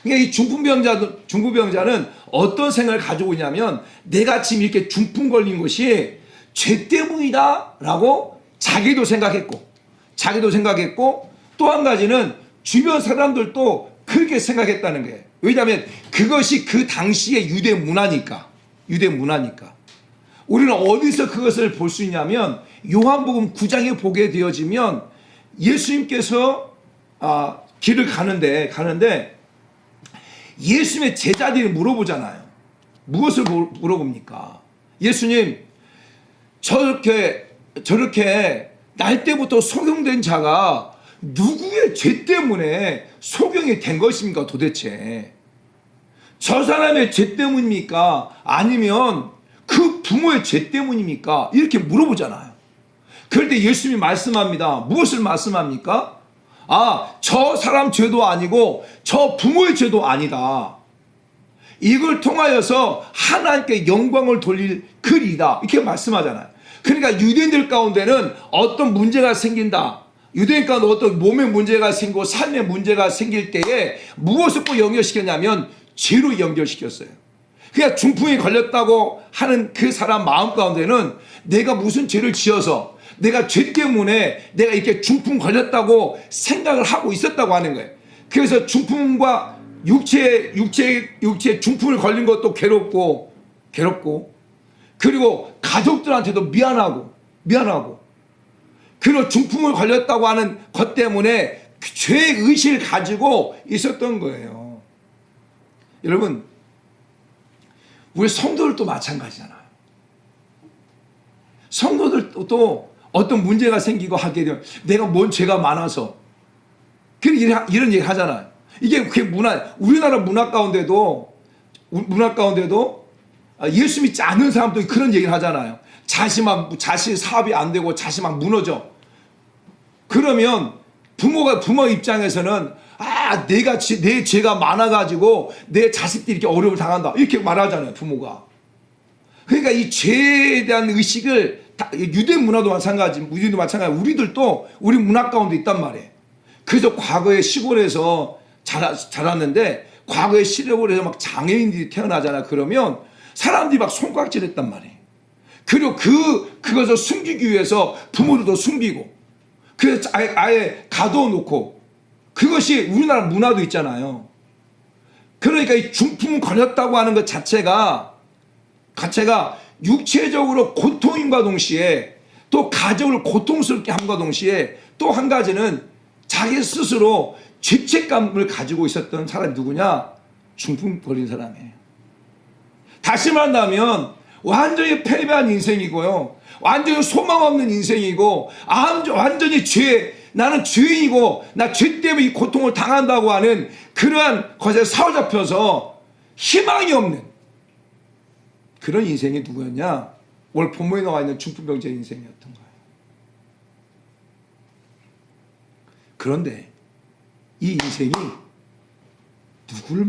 그러니까 이 중풍병자는 어떤 생각을 가지고 있냐면 내가 지금 이렇게 중풍 걸린 것이 죄 때문이다 라고 자기도 생각했고 또 한 가지는 주변 사람들도 그렇게 생각했다는 거예요. 왜냐하면 그 그것이 그 당시의 유대 문화니까. 우리는 어디서 그것을 볼 수 있냐면 요한복음 9장에 보게 되어지면 예수님께서 길을 가는데 예수님의 제자들이 물어보잖아요. 무엇을 물어봅니까? 예수님, 저렇게 날 때부터 소경된 자가 누구의 죄 때문에 소경이 된 것입니까 도대체? 저 사람의 죄 때문입니까? 아니면 그 부모의 죄 때문입니까? 이렇게 물어보잖아요. 그럴 때 예수님이 말씀합니다. 무엇을 말씀합니까? 저 사람 죄도 아니고 저 부모의 죄도 아니다. 이걸 통하여서 하나님께 영광을 돌릴 글이다. 이렇게 말씀하잖아요. 그러니까 유대인들 가운데는 어떤 문제가 생긴다. 유대인 가운데 어떤 몸의 문제가 생기고 삶의 문제가 생길 때에 무엇을 꼭 연결시켰냐면 죄로 연결시켰어요. 그냥 중풍이 걸렸다고 하는 그 사람 마음 가운데는 내가 무슨 죄를 지어서 내가 죄 때문에 내가 이렇게 중풍 걸렸다고 생각을 하고 있었다고 하는 거예요. 그래서 중풍과 육체 중풍을 걸린 것도 괴롭고 그리고 가족들한테도 미안하고 그리고 중풍을 걸렸다고 하는 것 때문에 죄의식을 가지고 있었던 거예요. 여러분, 우리 성도들도 마찬가지잖아요. 성도들도 어떤 문제가 생기고 하게 되면 내가 뭔 죄가 많아서 이런 얘기 하잖아요. 이게 그게 우리나라 문화 가운데도 예수 믿지 않는 사람도 그런 얘기를 하잖아요. 자신 사업이 안 되고 자신 막 무너져. 그러면 부모 입장에서는 내 죄가 많아가지고 내 자식들이 이렇게 어려움을 당한다. 이렇게 말하잖아요, 부모가. 그러니까 이 죄에 대한 의식을 유대 문화도 마찬가지, 우리들도 우리 문화 가운데 있단 말이에요. 그래서 과거에 시골에서 자랐는데 과거에 시골에서 막 장애인들이 태어나잖아. 그러면 사람들이 막 손가락질 했단 말이에요. 그리고 그것을 숨기기 위해서 부모들도 숨기고 그래서 아예 가둬놓고 그것이 우리나라 문화도 있잖아요. 그러니까 이 중풍 걸렸다고 하는 것 자체가 육체적으로 고통임과 동시에 또 가정을 고통스럽게 함과 동시에 또 한 가지는 자기 스스로 죄책감을 가지고 있었던 사람이 누구냐? 중풍 걸린 사람이에요. 다시 말한다면 완전히 패배한 인생이고요. 완전히 소망 없는 인생이고 완전히 나는 죄인이고 나 죄 때문에 이 고통을 당한다고 하는 그러한 것에 사로잡혀서 희망이 없는 그런 인생이 누구였냐? 오늘 본문에 나와 있는 중풍병자의 인생이었던 거예요. 그런데 이 인생이 누구를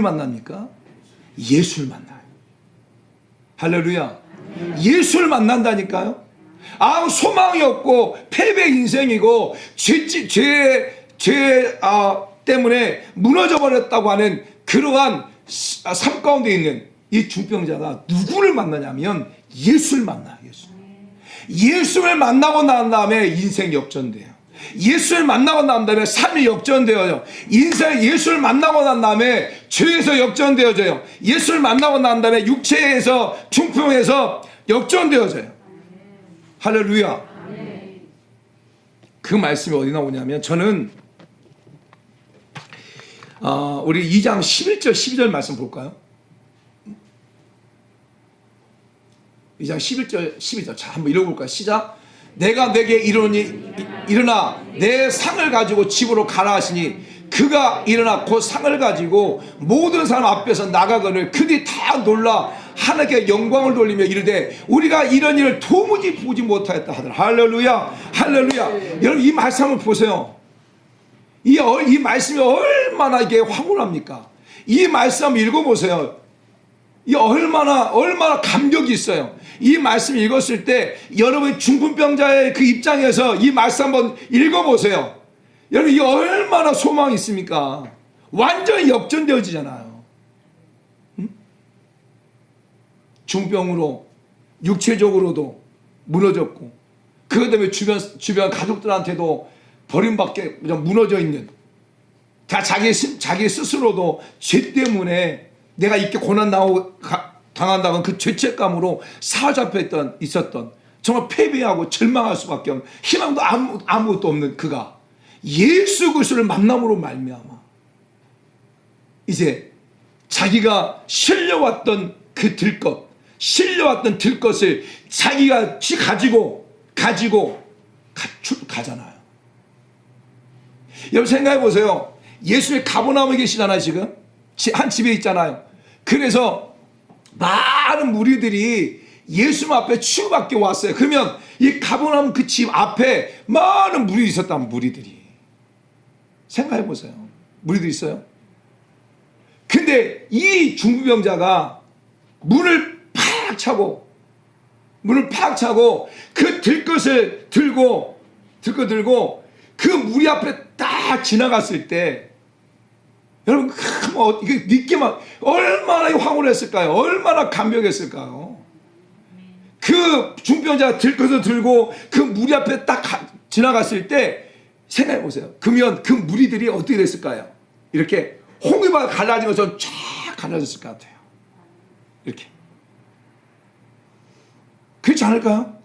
만납니까? 예수를 만나요. 할렐루야. 예수를 만난다니까요. 소망이 없고 패배 인생이고 죄 때문에 무너져 버렸다고 하는 그러한 삶 가운데 있는 이 중병자가 누구를 만나냐면 예수를 만나요. 예수를 만나고 난 다음에 인생 역전돼요. 예수를 만나고 난 다음에 삶이 역전되어요. 예수를 만나고 난 다음에 죄에서 역전되어져요. 예수를 만나고 난 다음에 육체에서 중풍에서 역전되어져요. 할렐루야. 그 말씀이 어디 나오냐면 저는 우리 2장 11절 12절 말씀 볼까요? 2장 11절 12절 자 한번 읽어볼까요? 시작. 내가 내게 일어나 내 상을 가지고 집으로 가라 하시니 그가 일어나 그 상을 가지고 모든 사람 앞에서 나가거늘 그들이 다 놀라 하나님께 영광을 돌리며 이르되 우리가 이런 일을 도무지 보지 못하였다 하더라. 할렐루야. 여러분 이 말씀 한번 보세요. 이 말씀이 얼마나 이게 황홀합니까? 이 말씀 한번 읽어보세요. 이 얼마나 감격이 있어요. 이 말씀 읽었을 때 여러분 중풍병자의 그 입장에서 이 말씀 한번 읽어보세요. 여러분 이게 얼마나 소망이 있습니까? 완전히 역전되어지잖아요. 중병으로 육체적으로도 무너졌고 그것 때문에 주변 가족들한테도 버림받게 무너져 있는 다 자기 스스로도 죄 때문에 내가 이렇게 고난 당한다는 그 죄책감으로 사로잡혀 있었던 정말 패배하고 절망할 수밖에 없는 희망도 아무것도 없는 그가 예수 그리스도를 만남으로 말미암아 이제 자기가 실려왔던 그 실려왔던 들것을 자기가 가지고 가잖아요. 여러분 생각해 보세요. 예수의 가버나움에 계시잖아요. 지금 한 집에 있잖아요. 그래서 많은 무리들이 예수 앞에 치유받게 왔어요. 그러면 이 가버나움 그 집 앞에 많은 무리들이 있었다면 무리들이 생각해 보세요. 무리들이 있어요. 근데 이 중풍병자가 문을 팍 차고 그 들것을 들고 그 무리 앞에 딱 지나갔을 때 여러분 이게 믿기만 얼마나 황홀했을까요? 얼마나 감격했을까요? 그 중병자가 들것을 들고 그 무리 앞에 딱 지나갔을 때 생각해 보세요. 그러면 그 무리들이 어떻게 됐을까요? 이렇게 홍해바다 갈라지면서 쫙 갈라졌을 것 같아요. 이렇게. 그렇지 않을까요?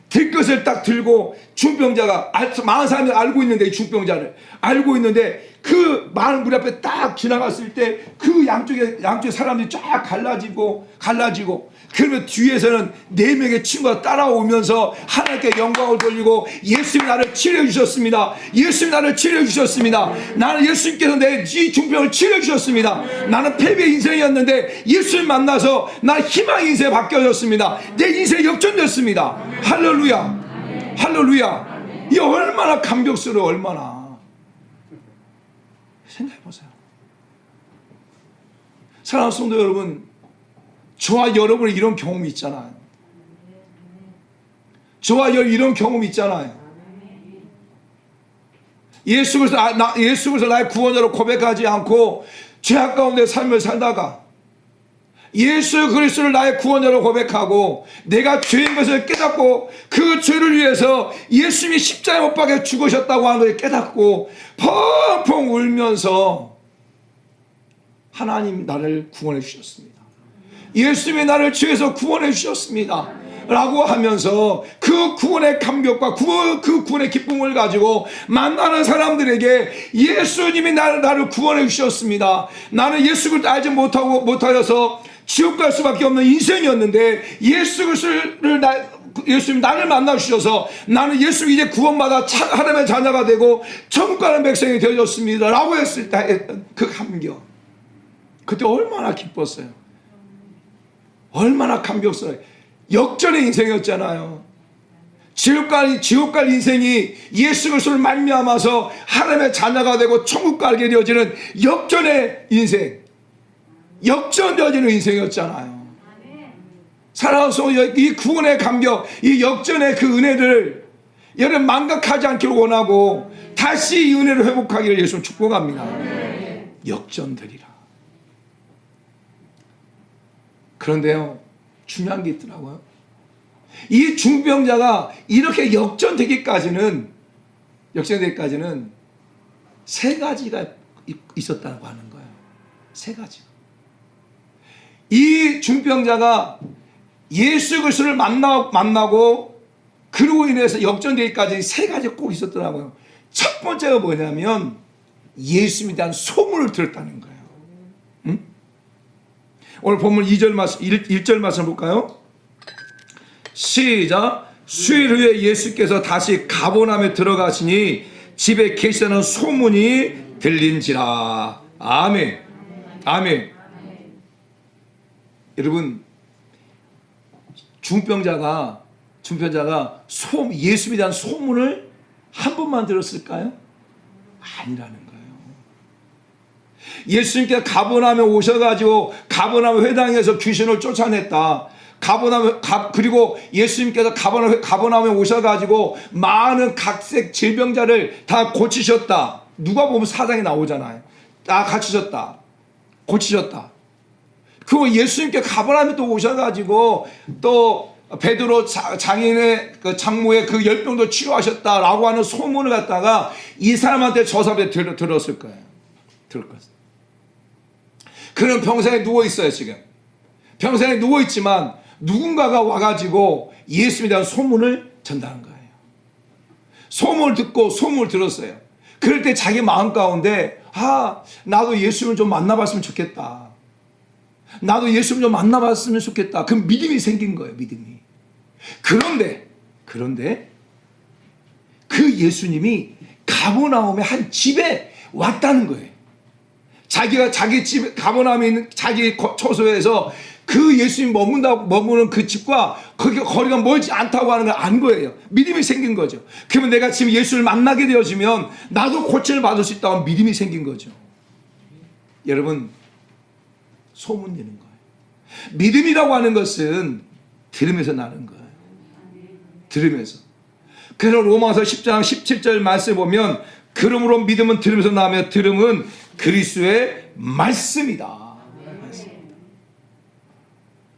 들것을 딱 들고 중병자가 많은 사람이 알고 있는데 이 중병자를 알고 있는데 그 많은 무리 앞에 딱 지나갔을 때 그 양쪽에 사람들이 쫙 갈라지고 그러면 뒤에서는 4명의 친구가 따라오면서 하나님께 영광을 돌리고 예수님 나를 치료해 주셨습니다. 예수님 나를 치료해 주셨습니다. 나는 예수님께서 내 이 중병을 치료해 주셨습니다. 나는 패배 인생이었는데 예수님 만나서 나 희망의 인생이 바뀌어졌습니다. 내 인생이 역전됐습니다. 할렐루야. 할렐루야. 이 얼마나 감격스러워. 얼마나 생각해 보세요. 사랑하는 성도 여러분, 저와 여러분이 이런 경험이 있잖아요. 저와 여러분 이런 경험이 있잖아요. 예수 그리스도 나의 구원자로 고백하지 않고 죄악 가운데 삶을 살다가 예수 그리스도를 나의 구원자로 고백하고 내가 죄인 것을 깨닫고 그 죄를 위해서 예수님이 십자가에 못 박혀 죽으셨다고 하는 것을 깨닫고 펑펑 울면서 하나님 나를 구원해 주셨습니다. 예수님이 나를 죄에서 구원해 주셨습니다 라고 하면서 그 구원의 감격과 그 구원의 기쁨을 가지고 만나는 사람들에게 예수님이 나를 구원해 주셨습니다. 나는 예수 그리스도를 알지 못하여서 지옥 갈 수밖에 없는 인생이었는데 예수님 나를 만나 주셔서 나는 예수 이제 구원받아 하나님의 자녀가 되고 천국 가는 백성이 되어졌습니다 라고 했을 때 그 감격, 그때 얼마나 기뻤어요. 얼마나 감격스러워요. 역전의 인생이었잖아요. 지옥 갈 인생이 예수 그리스도를 말미암아서 하나님의 자녀가 되고 천국 가게 되어지는 역전의 인생, 역전되어지는 인생이었잖아요. 살아서 이 구원의 감격, 이 역전의 그 은혜를 여러분 망각하지 않기를 원하고 다시 이 은혜를 회복하기를 예수님 축복합니다. 역전되리라. 그런데요, 중요한 게 있더라고요. 이 중병자가 이렇게 역전되기까지는 세 가지가 있었다고 하는 거예요. 세 가지. 이 중병자가 예수 그리스도를 만나고 그로 인해서 역전되기까지 세 가지 꼭 있었더라고요. 첫 번째가 뭐냐면 예수님에 대한 소문을 들었다는 거예요. 응? 오늘 본문 1절 말씀 볼까요? 시작. 수일 후에 예수께서 다시 가버나움에 들어가시니 집에 계시다는 소문이 들린지라. 아멘. 아멘. 여러분, 중병자가 예수에 대한 소문을 한 번만 들었을까요? 아니라는 거예요. 예수님께서 가버나움에 오셔가지고 가버나움 회당에서 귀신을 쫓아냈다. 그리고 예수님께서 가버나움에 오셔가지고 많은 각색 질병자를 다 고치셨다. 누가 보면 사장이 나오잖아요. 다 고치셨다. 그리고 예수님께 가버나움에 또 오셔가지고 또 베드로 장인의 그 장모의 그 열병도 치료하셨다라고 하는 소문을 갖다가 이 사람한테 저 사람한테 들었을 거예요. 들을 것이다. 그는 평생에 누워 있어요. 지금 평생에 누워 있지만 누군가가 와가지고 예수에 대한 소문을 전달한 거예요. 소문을 듣고 소문을 들었어요. 그럴 때 자기 마음 가운데 나도 예수를 좀 만나봤으면 좋겠다. 나도 예수를 좀 만나봤으면 좋겠다. 그 믿음이 생긴 거예요. 믿음이. 그런데 그 예수님이 가버나움의 한 집에 왔다는 거예요. 자기가 자기 집에 가버나움에 있는 자기 처소에서 그 예수님 머무는 그 집과 거리가 멀지 않다고 하는 걸 안 거예요. 믿음이 생긴 거죠. 그러면 내가 지금 예수를 만나게 되어지면 나도 고침을 받을 수 있다고 믿음이 생긴 거죠. 여러분, 소문 내는 거예요. 믿음이라고 하는 것은 들으면서 나는 거예요. 들으면서. 그래서 로마서 10장 17절 말씀에 보면 그러므로 믿음은 들으면서 나며 들음은 그리스도의 말씀이다.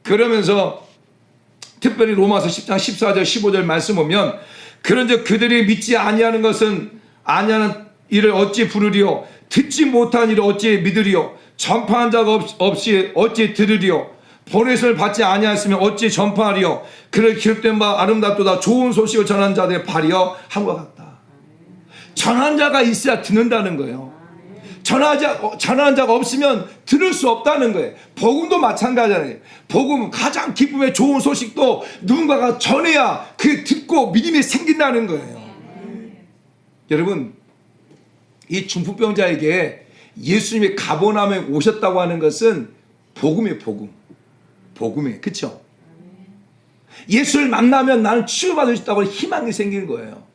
그러면서 특별히 로마서 10장 14절 15절 말씀 보면 그런즉 그들이 믿지 아니하는 일을 어찌 부르리요 듣지 못한 일을 어찌 믿으리요 전파한 자가 없이 어찌 들으리요 보내심을 받지 아니하였으면 어찌 전파하리요 그를 기록된 바 아름답도다 좋은 소식을 전하는 자들의 발이여 함과 같다. 전하는 자가 있어야 듣는다는 거예요. 전하는 자가 없으면 들을 수 없다는 거예요. 복음도 마찬가지잖아요. 복음은 가장 기쁨의 좋은 소식도 누군가가 전해야 그게 듣고 믿음이 생긴다는 거예요. 여러분, 이 중풍병자에게 예수님이 가버나움에 오셨다고 하는 것은 복음이에요. 복음이에요. 그렇죠? 예수를 만나면 나는 치유받을 수 있다고 희망이 생기는 거예요.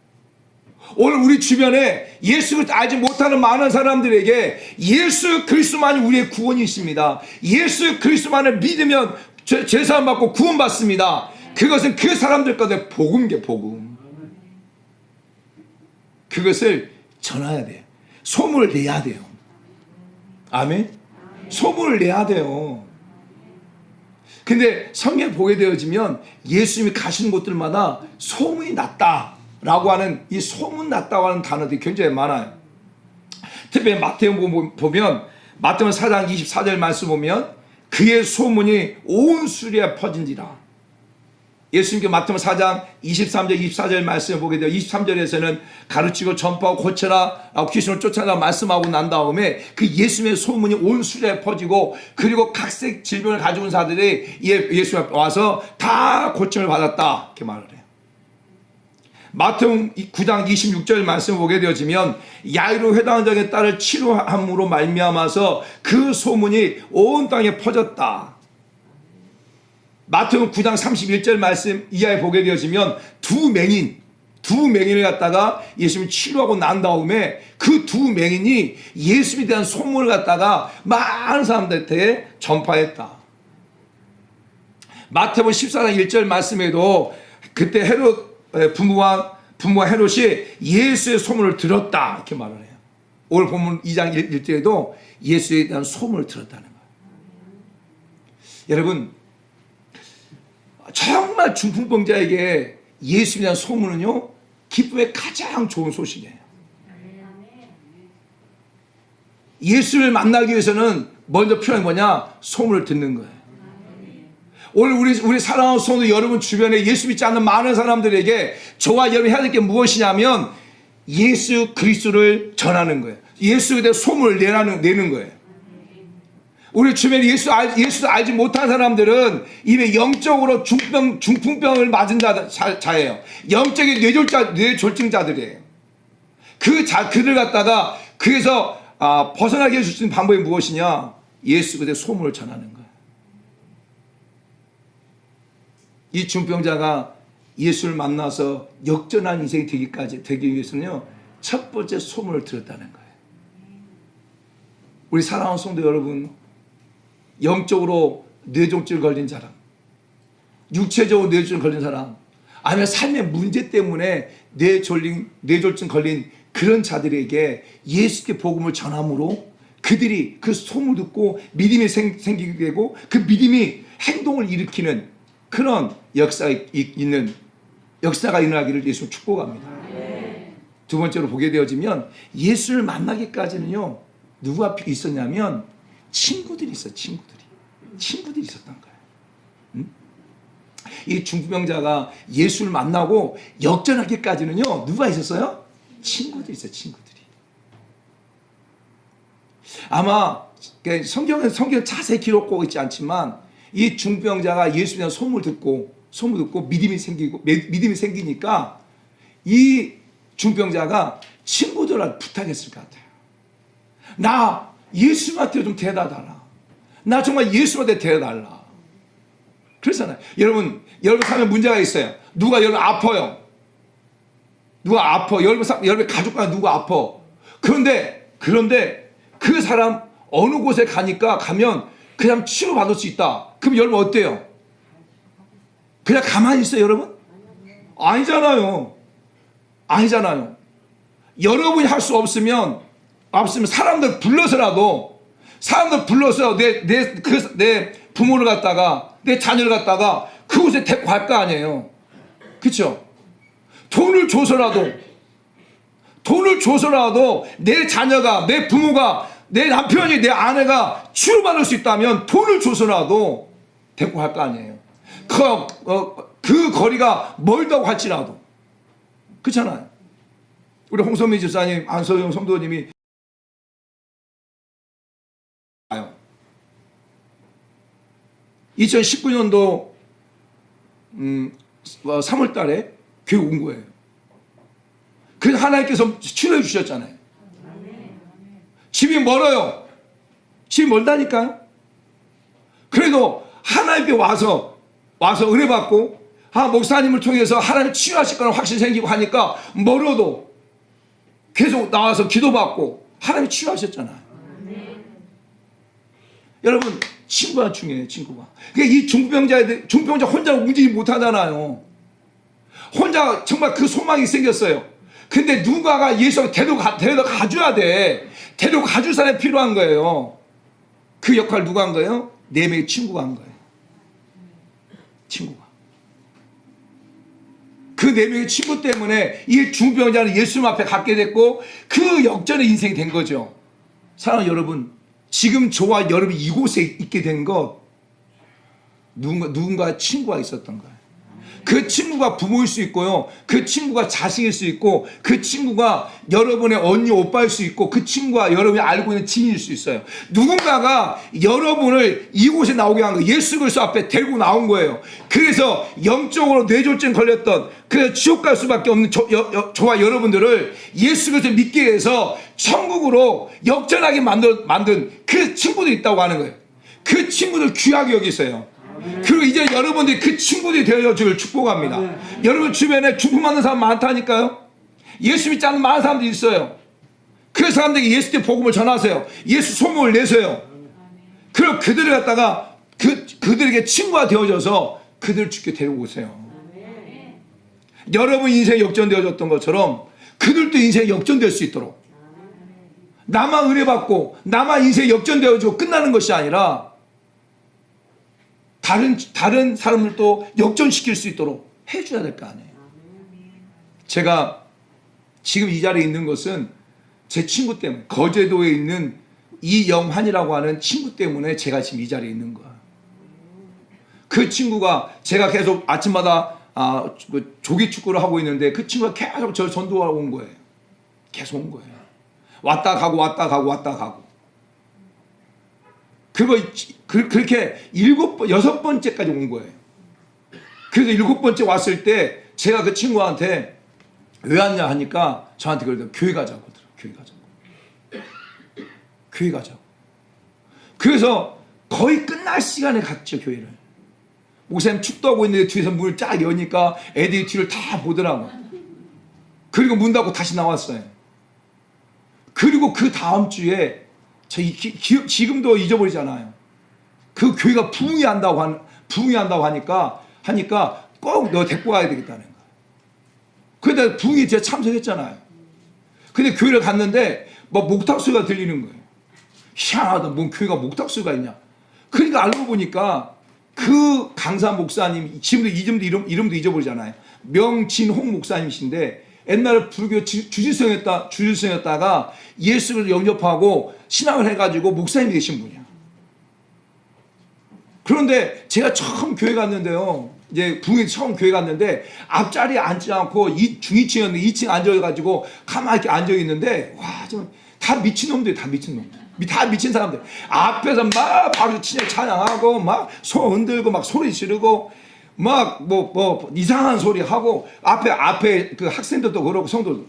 오늘 우리 주변에 예수를 알지 못하는 많은 사람들에게 예수 그리스도만이 우리의 구원이십니다. 예수 그리스도만을 믿으면 죄사함 받고 구원받습니다. 그것은 그 사람들 가운데 복음. 그것을 전해야 돼요. 소문을 내야 돼요. 아멘? 소문을 내야 돼요. 근데 성경을 보게 되어지면 예수님이 가시는 곳들마다 소문이 났다라고 하는 이 소문 났다고 하는 단어들이 굉장히 많아요. 특별히 마태복음 보면 마태복음 4장 24절 말씀 보면 그의 소문이 온 수리에 퍼진지라. 예수님께 마태복음 4장 23절 24절 말씀을 보게 되어 23절에서는 가르치고 전파하고 고쳐라 라고 귀신을 쫓아내라 말씀하고 난 다음에 그 예수님의 소문이 온 수리에 퍼지고 그리고 각색 질병을 가지고 온 사람들이 예수 앞에 와서 다 고침을 받았다 이렇게 말을 해요. 마태복음 9장 26절 말씀을 보게 되어지면 야이로 회당장의 딸을 치료함으로 말미암아서 그 소문이 온 땅에 퍼졌다. 마태복음 9장 31절 말씀 이하에 보게 되어지면 두 맹인을 갖다가 예수님이 치료하고 난 다음에 그 두 맹인이 예수님에 대한 소문을 갖다가 많은 사람들한테 전파했다. 마태복음 14장 1절 말씀에도 그때 헤롯 부모와 헤롯이 예수의 소문을 들었다 이렇게 말을 해요. 오늘 본문 2장 1절에도 예수에 대한 소문을 들었다는 거예요. 여러분, 정말 중풍병자에게 예수에 대한 소문은요 기쁨의 가장 좋은 소식이에요. 예수를 만나기 위해서는 먼저 필요한 뭐냐? 소문을 듣는 거예요. 오늘 우리 사랑하는 성도 여러분 주변에 예수 믿지 않는 많은 사람들에게 저와 여러분이 해야 될 게 무엇이냐면 예수 그리스도를 전하는 거예요. 예수에 대해 소문을 내는 거예요. 우리 주변에 예수를 알지 못한 사람들은 이미 영적으로 중풍병을 맞은 자예요. 영적인 뇌졸증자들이에요. 그들 갖다가 그래서 벗어나게 해줄 수 있는 방법이 무엇이냐? 예수 그대의 소문을 전하는 거예요. 이 중풍병자가 예수를 만나서 역전한 인생이 되기 위해서는요, 첫 번째 소문을 들었다는 거예요. 우리 사랑하는 성도 여러분, 영적으로 뇌졸중 걸린 사람, 육체적으로 뇌졸중 걸린 사람, 아니면 삶의 문제 때문에 뇌졸중 걸린 그런 자들에게 예수께 복음을 전함으로 그들이 그 소문을 듣고 믿음이 생기게 되고 그 믿음이 행동을 일으키는 그런 역사가 일어나기를 예수 축복합니다. 두 번째로 보게 되어지면 예수를 만나기까지는요 누가 있었냐면 친구들이 있어. 친구들이 있었던 거예요. 응? 이 중풍병자가 예수를 만나고 역전하기까지는요, 누가 있었어요? 친구들이 있어요. 친구들이. 아마 성경 자세히 기록하고 있지 않지만 이 중풍병자가 예수에 대한 소문을 듣고 믿음이 생기니까 이 중풍병자가 친구들한테 부탁했을 것 같아요. 나 예수한테 좀 데려다 달라. 나 정말 예수한테 데려달라. 그렇잖아요. 여러분 삶에 문제가 있어요. 여러분 아파요. 누가 아파. 여러분 가족과 누가 아파. 그런데 그 사람 어느 곳에 가면 그냥 치료받을 수 있다. 그럼 여러분 어때요? 그냥 가만히 있어요, 여러분? 아니잖아요. 여러분이 할 수 없으면 사람들 불러서라도 내 부모를 갖다가 내 자녀를 갖다가 그곳에 데리고 갈 거 아니에요. 그렇죠? 돈을 줘서라도 내 자녀가, 내 부모가, 내 남편이, 내 아내가 치료받을 수 있다면 돈을 줘서라도 데리고 갈 거 아니에요. 그 거리가 멀다고 할지라도. 그렇잖아요. 우리 홍성민 집사님, 안소영 성도님이 2019년도 3월 달에 교회 온 거예요. 그래서 하나님께서 치료해 주셨잖아요. 집이 멀어요. 집이 멀다니까요. 그래도 하나님께 와서 은혜 받고 목사님을 통해서 하나님 치유하실 거라는 확신이 생기고 하니까 멀어도 계속 나와서 기도받고 하나님 치유하셨잖아요. 여러분 친구가 중요해요. 친구가. 그러니까 이 중풍병자 혼자 움직이지 못하잖아요. 혼자 정말 그 소망이 생겼어요. 근데 누군가가 예수를 데려다 가줘야 돼. 데려다 가줄 사람이 필요한 거예요. 그 역할을 누가 한 거예요? 4명의 친구가 한 거예요. 친구가. 그 4명의 친구 때문에 이 중풍병자는 예수님 앞에 갖게 됐고 그 역전의 인생이 된 거죠. 사랑하는 여러분, 지금 저와 여러분이 이곳에 있게 된 것 누군가 친구가 있었던 거예요. 그 친구가 부모일 수 있고요. 그 친구가 자식일 수 있고 그 친구가 여러분의 언니 오빠일 수 있고 그 친구가 여러분이 알고 있는 지인일 수 있어요. 누군가가 여러분을 이곳에 나오게 한 거예요. 예수 그리스도 앞에 데리고 나온 거예요. 그래서 영적으로 뇌졸중 걸렸던 그래서 지옥 갈 수밖에 없는 저와 여러분들을 예수 그리스도 믿게 해서 천국으로 역전하게 만든 그 친구들이 있다고 하는 거예요. 그 친구들 귀하게 여기세요. 그리고 이제 여러분들이 그 친구들이 되어주길 축복합니다. 여러분 주변에 중풍받는 사람 많다니까요. 예수 믿지 않는 많은 사람들이 있어요. 그 사람들에게 예수의 복음을 전하세요. 예수 소문을 내세요. 그럼 그들을 갖다가 그들에게 친구가 되어져서 그들을 주께 데리고 오세요. 여러분 인생이 역전되어졌던 것처럼 그들도 인생이 역전될 수 있도록 나만 은혜 받고 나만 인생이 역전되어지고 끝나는 것이 아니라 다른 사람들도 역전시킬 수 있도록 해줘야 될 거 아니에요. 제가 지금 이 자리에 있는 것은 제 친구 때문에 거제도에 있는 이영환이라고 하는 친구 때문에 제가 지금 이 자리에 있는 거야. 그 친구가 제가 계속 아침마다 조기 축구를 하고 있는데 그 친구가 계속 저를 전도하러 온 거예요. 계속 온 거예요. 왔다 가고 그렇게 6번째까지 온 거예요. 그래서 7번째 왔을 때 제가 그 친구한테 왜 왔냐 하니까 저한테 그러더라고요. 교회 가자고 하더라고요. 교회 가자고. 그래서 거의 끝날 시간에 갔죠, 교회를. 목사님 축도하고 있는데 뒤에서 문을 쫙 여니까 애들이 뒤를 다 보더라고요. 그리고 문 닫고 다시 나왔어요. 그리고 그 다음 주에 지금도 잊어버리잖아요. 그 교회가 부흥한다고 하니까 꼭 너 데리고 가야 되겠다는 거예요. 그런데 부흥이 제가 참석했잖아요. 근데 교회를 갔는데 막 목탁소리가 들리는 거예요. 희한하다. 뭔 교회가 목탁소리가 있냐. 그러니까 알고 보니까 그 강사 목사님 지금도 이름도 잊어버리잖아요. 명진홍 목사님이신데 옛날에 불교 주지성이었다가 예수를 영접하고 신앙을 해가지고 목사님이 되신 분이야. 그런데 제가 처음 교회 갔는데요. 이제 부흥에 처음 교회 갔는데 앞자리에 앉지 않고 중위층이었는데 2층 앉아가지고 가만히 이렇게 앉아있는데 와, 좀 다 미친놈들, 다 미친놈들. 다 미친 사람들. 앞에서 막 바로 친일 찬양하고 막 손 흔들고 막 소리 지르고 막 뭐 이상한 소리 하고 앞에 그 학생들도 그러고 성도도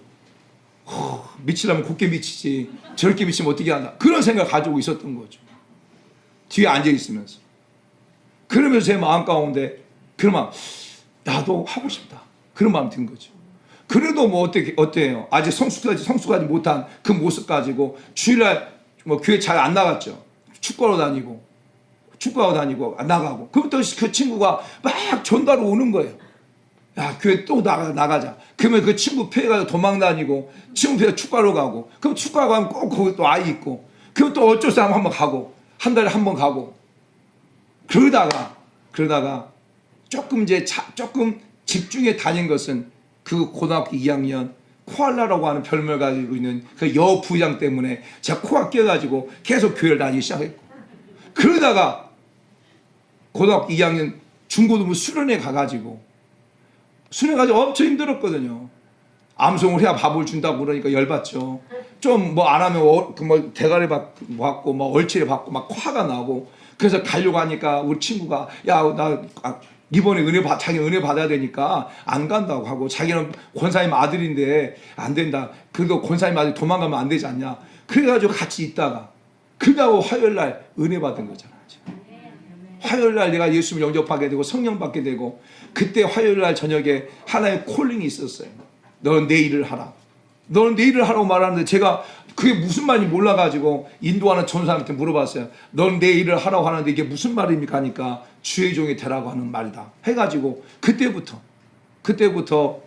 미치려면 곱게 미치지 저렇게 미치면 어떻게 하나 그런 생각 가지고 있었던 거죠. 뒤에 앉아 있으면서 그러면서 제 마음 가운데 그런 마음 나도 하고 싶다 그런 마음 든 거죠. 그래도 뭐 어때요? 아직 성숙하지 못한 그 모습 가지고 주일날 뭐 교회 잘 안 나갔죠. 축구하러 다니고 안 나가고 그럼 또 그 친구가 막 전화로 오는 거예요. 야 교회 또 나가자. 그러면 그 친구 피해가지고 도망 다니고 친구 피해 축구하러 가고 그럼 축구하러 가면 꼭 거기 또 아이 있고 그럼 또 어쩔 수 없이 한번 가고 한 달에 한 번 가고 그러다가 조금 집중해 다닌 것은 그 고등학교 2학년 코알라라고 하는 별명을 가지고 있는 그 여부장 때문에 제가 코가 끼어가지고 계속 교회를 다니기 시작했고 그러다가 고등학교 2학년 중고등부 수련회 가가지고 엄청 힘들었거든요. 암송을 해야 밥을 준다고 그러니까 열받죠. 좀 뭐 안 하면 대가리 받고 막 얼치를 받고 막 화가 나고 그래서 가려고 하니까 우리 친구가 야 나 이번에 자기 은혜 받아야 되니까 안 간다고 하고 자기는 권사님 아들인데 안 된다. 그리고 권사님 아들 도망가면 안 되지 않냐. 그래가지고 같이 있다가 그러고 화요일 날 은혜 받은 거잖아요. 화요일 날 내가 예수를 영접하게 되고 성령 받게 되고 그때 화요일 날 저녁에 하나의 콜링이 있었어요. 너는 내 일을 하라. 너는 내 일을 하라고 말하는데 제가 그게 무슨 말인지 몰라가지고 인도하는 전사한테 물어봤어요. 넌 내 일을 하라고 하는데 이게 무슨 말입니까 하니까 주의 종이 되라고 하는 말이다 해가지고 그때부터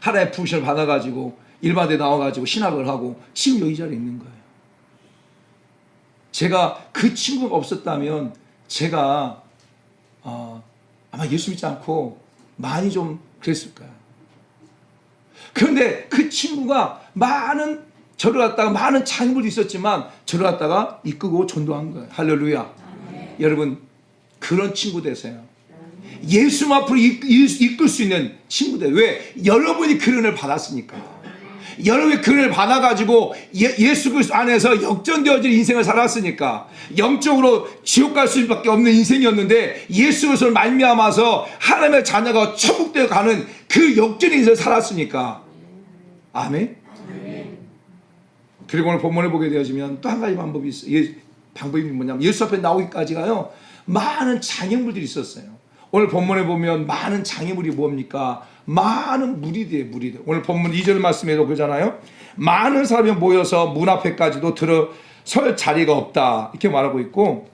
하나의 부르심을 받아가지고 일반대 나와가지고 신학을 하고 지금 여기 자리에 있는 거예요. 제가 그 친구가 없었다면 제가 아마 예수 믿지 않고 많이 좀 그랬을 거예요. 그런데 그 친구가 저를 갖다가 많은 장애물도 있었지만 저를 갖다가 이끌고 전도한 거예요. 할렐루야. 여러분 그런 친구 되세요. 예수 앞으로 이끌 수 있는 친구 되세요. 왜? 여러분이 그 은혜를 받았으니까. 여러분이 그 은혜를 받아가지고 예수 그리스도 안에서 역전되어진 인생을 살았으니까 영적으로 지옥 갈 수밖에 없는 인생이었는데 예수 그리스도를 말미암아서 하나님의 자녀가 천국되어 가는 그 역전의 인생을 살았으니까. 아멘. 그리고 오늘 본문을 보게 되어지면 또 한 가지 방법이 있어요. 방법이 뭐냐면 예수 앞에 나오기까지가요 많은 장애물들이 있었어요. 오늘 본문에 보면 많은 장애물이 뭡니까? 많은 무리들이에요. 오늘 본문 2절 말씀에도 그러잖아요. 많은 사람이 모여서 문 앞에까지도 들어설 자리가 없다 이렇게 말하고 있고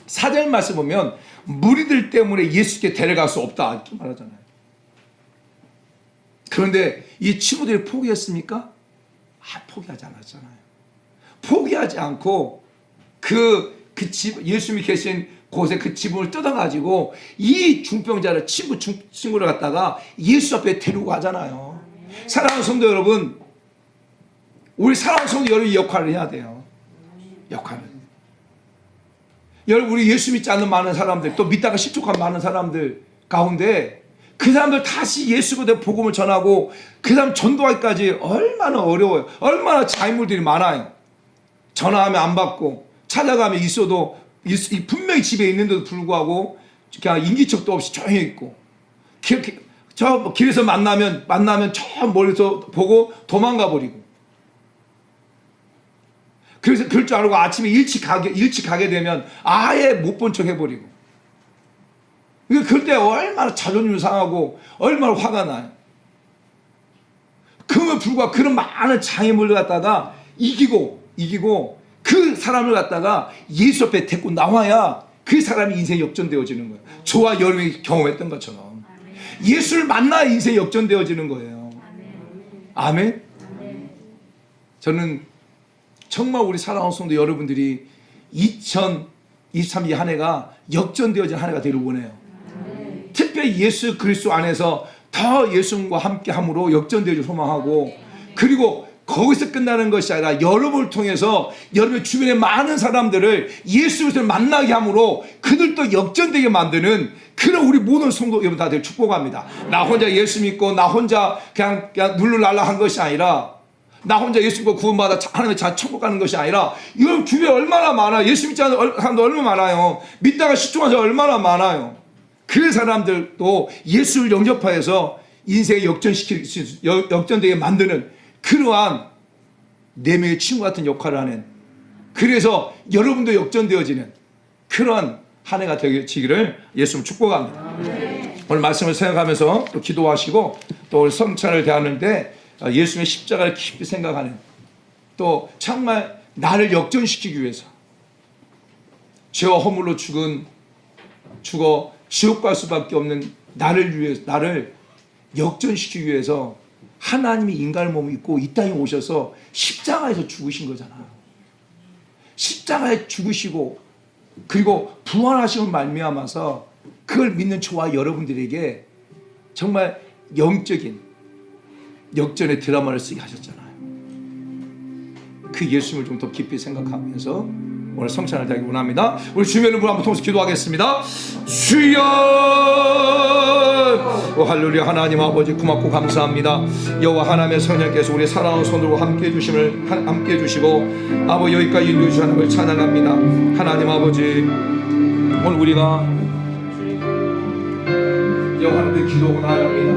4절 말씀 보면 무리들 때문에 예수께 데려갈 수 없다 이렇게 말하잖아요. 그런데 이 친구들이 포기했습니까? 포기하지 않았잖아요. 포기하지 않고 그 집 예수님이 계신 곳에 그 지붕을 뜯어가지고 이 중병자를 친구를 갖다가 예수 앞에 데리고 가잖아요. 사랑하는 성도 여러분, 우리 사랑하는 성도 여러분이 역할을 해야 돼요. 여러분 우리 예수 믿지 않는 많은 사람들 또 믿다가 실족한 많은 사람들 가운데 그 사람들 다시 예수 그대로 복음을 전하고 그 사람 전도하기까지 얼마나 어려워요. 얼마나 장애물들이 많아요. 전화하면 안 받고 찾아가면 있어도 분명히 집에 있는데도 불구하고 그냥 인기척도 없이 조용히 있고 저 길에서 만나면 저 멀리서 보고 도망가 버리고 그래서 그럴 줄 알고 아침에 일찍 가게 되면 아예 못 본 척 해버리고 그럴 때 얼마나 자존심 상하고 얼마나 화가 나요. 그러면 불구하고 그런 많은 장애물을 갖다가 이기고 그 사람을 갖다가 예수 앞에 데리고 나와야 그 사람이 인생이 역전되어지는 거예요. 저와 여러분이 경험했던 것처럼 예수를 만나야 인생이 역전되어지는 거예요. 아멘. 저는 정말 우리 사랑하는 성도 여러분들이 2023년 한 해가 역전되어진 한 해가 되기를 원해요. 특별히 예수 그리스도 안에서 더 예수님과 함께함으로 역전되기를 소망하고, 그리고 거기서 끝나는 것이 아니라 여러분을 통해서 여러분의 주변의 많은 사람들을 예수를 만나게 함으로 그들도 역전되게 만드는 그런 우리 모든 성도 여러분 다들 축복합니다. 나 혼자 예수 믿고 나 혼자 그냥 룰루랄라 한 것이 아니라, 나 혼자 예수 믿고 구원받아 하나님의 천국 가는 것이 아니라, 여러분 주변에 얼마나 많아요. 예수 믿지 않는 사람도 얼마나 많아요. 믿다가 실종한 사람 얼마나 많아요. 그 사람들도 예수를 영접하여서 인생을 역전되게 만드는 그러한 네 명의 친구 같은 역할을 하는, 그래서 여러분도 역전되어지는 그러한 한 해가 되기를 예수님 축복합니다. 오늘 말씀을 생각하면서 또 기도하시고, 또 오늘 성찬을 대하는데 예수님의 십자가를 깊이 생각하는, 또 정말 나를 역전시키기 위해서 죄와 허물로 죽어 지옥 갈 수밖에 없는 나를 역전시키기 위해서 하나님이 인간의 몸을 입고 이 땅에 오셔서 십자가에서 죽으신 거잖아요. 십자가에 죽으시고 그리고 부활하심을 말미암아서 그걸 믿는 저와 여러분들에게 정말 영적인 역전의 드라마를 쓰게 하셨잖아요. 그 예수님을 좀 더 깊이 생각하면서 오늘 성찬을 드리기 원합니다. 우리 주면을 물 한번 통해서 기도하겠습니다. 주여, 할렐루야. 하나님 아버지 고맙고 감사합니다. 여호와 하나님의 성령께서 우리 사랑하는 손들과 함께 해주시고 아버지 여기까지 인도해 주신 하나님을 찬양합니다. 하나님 아버지, 오늘 우리가 여호와 하나님의 기도하고 나아갑니다.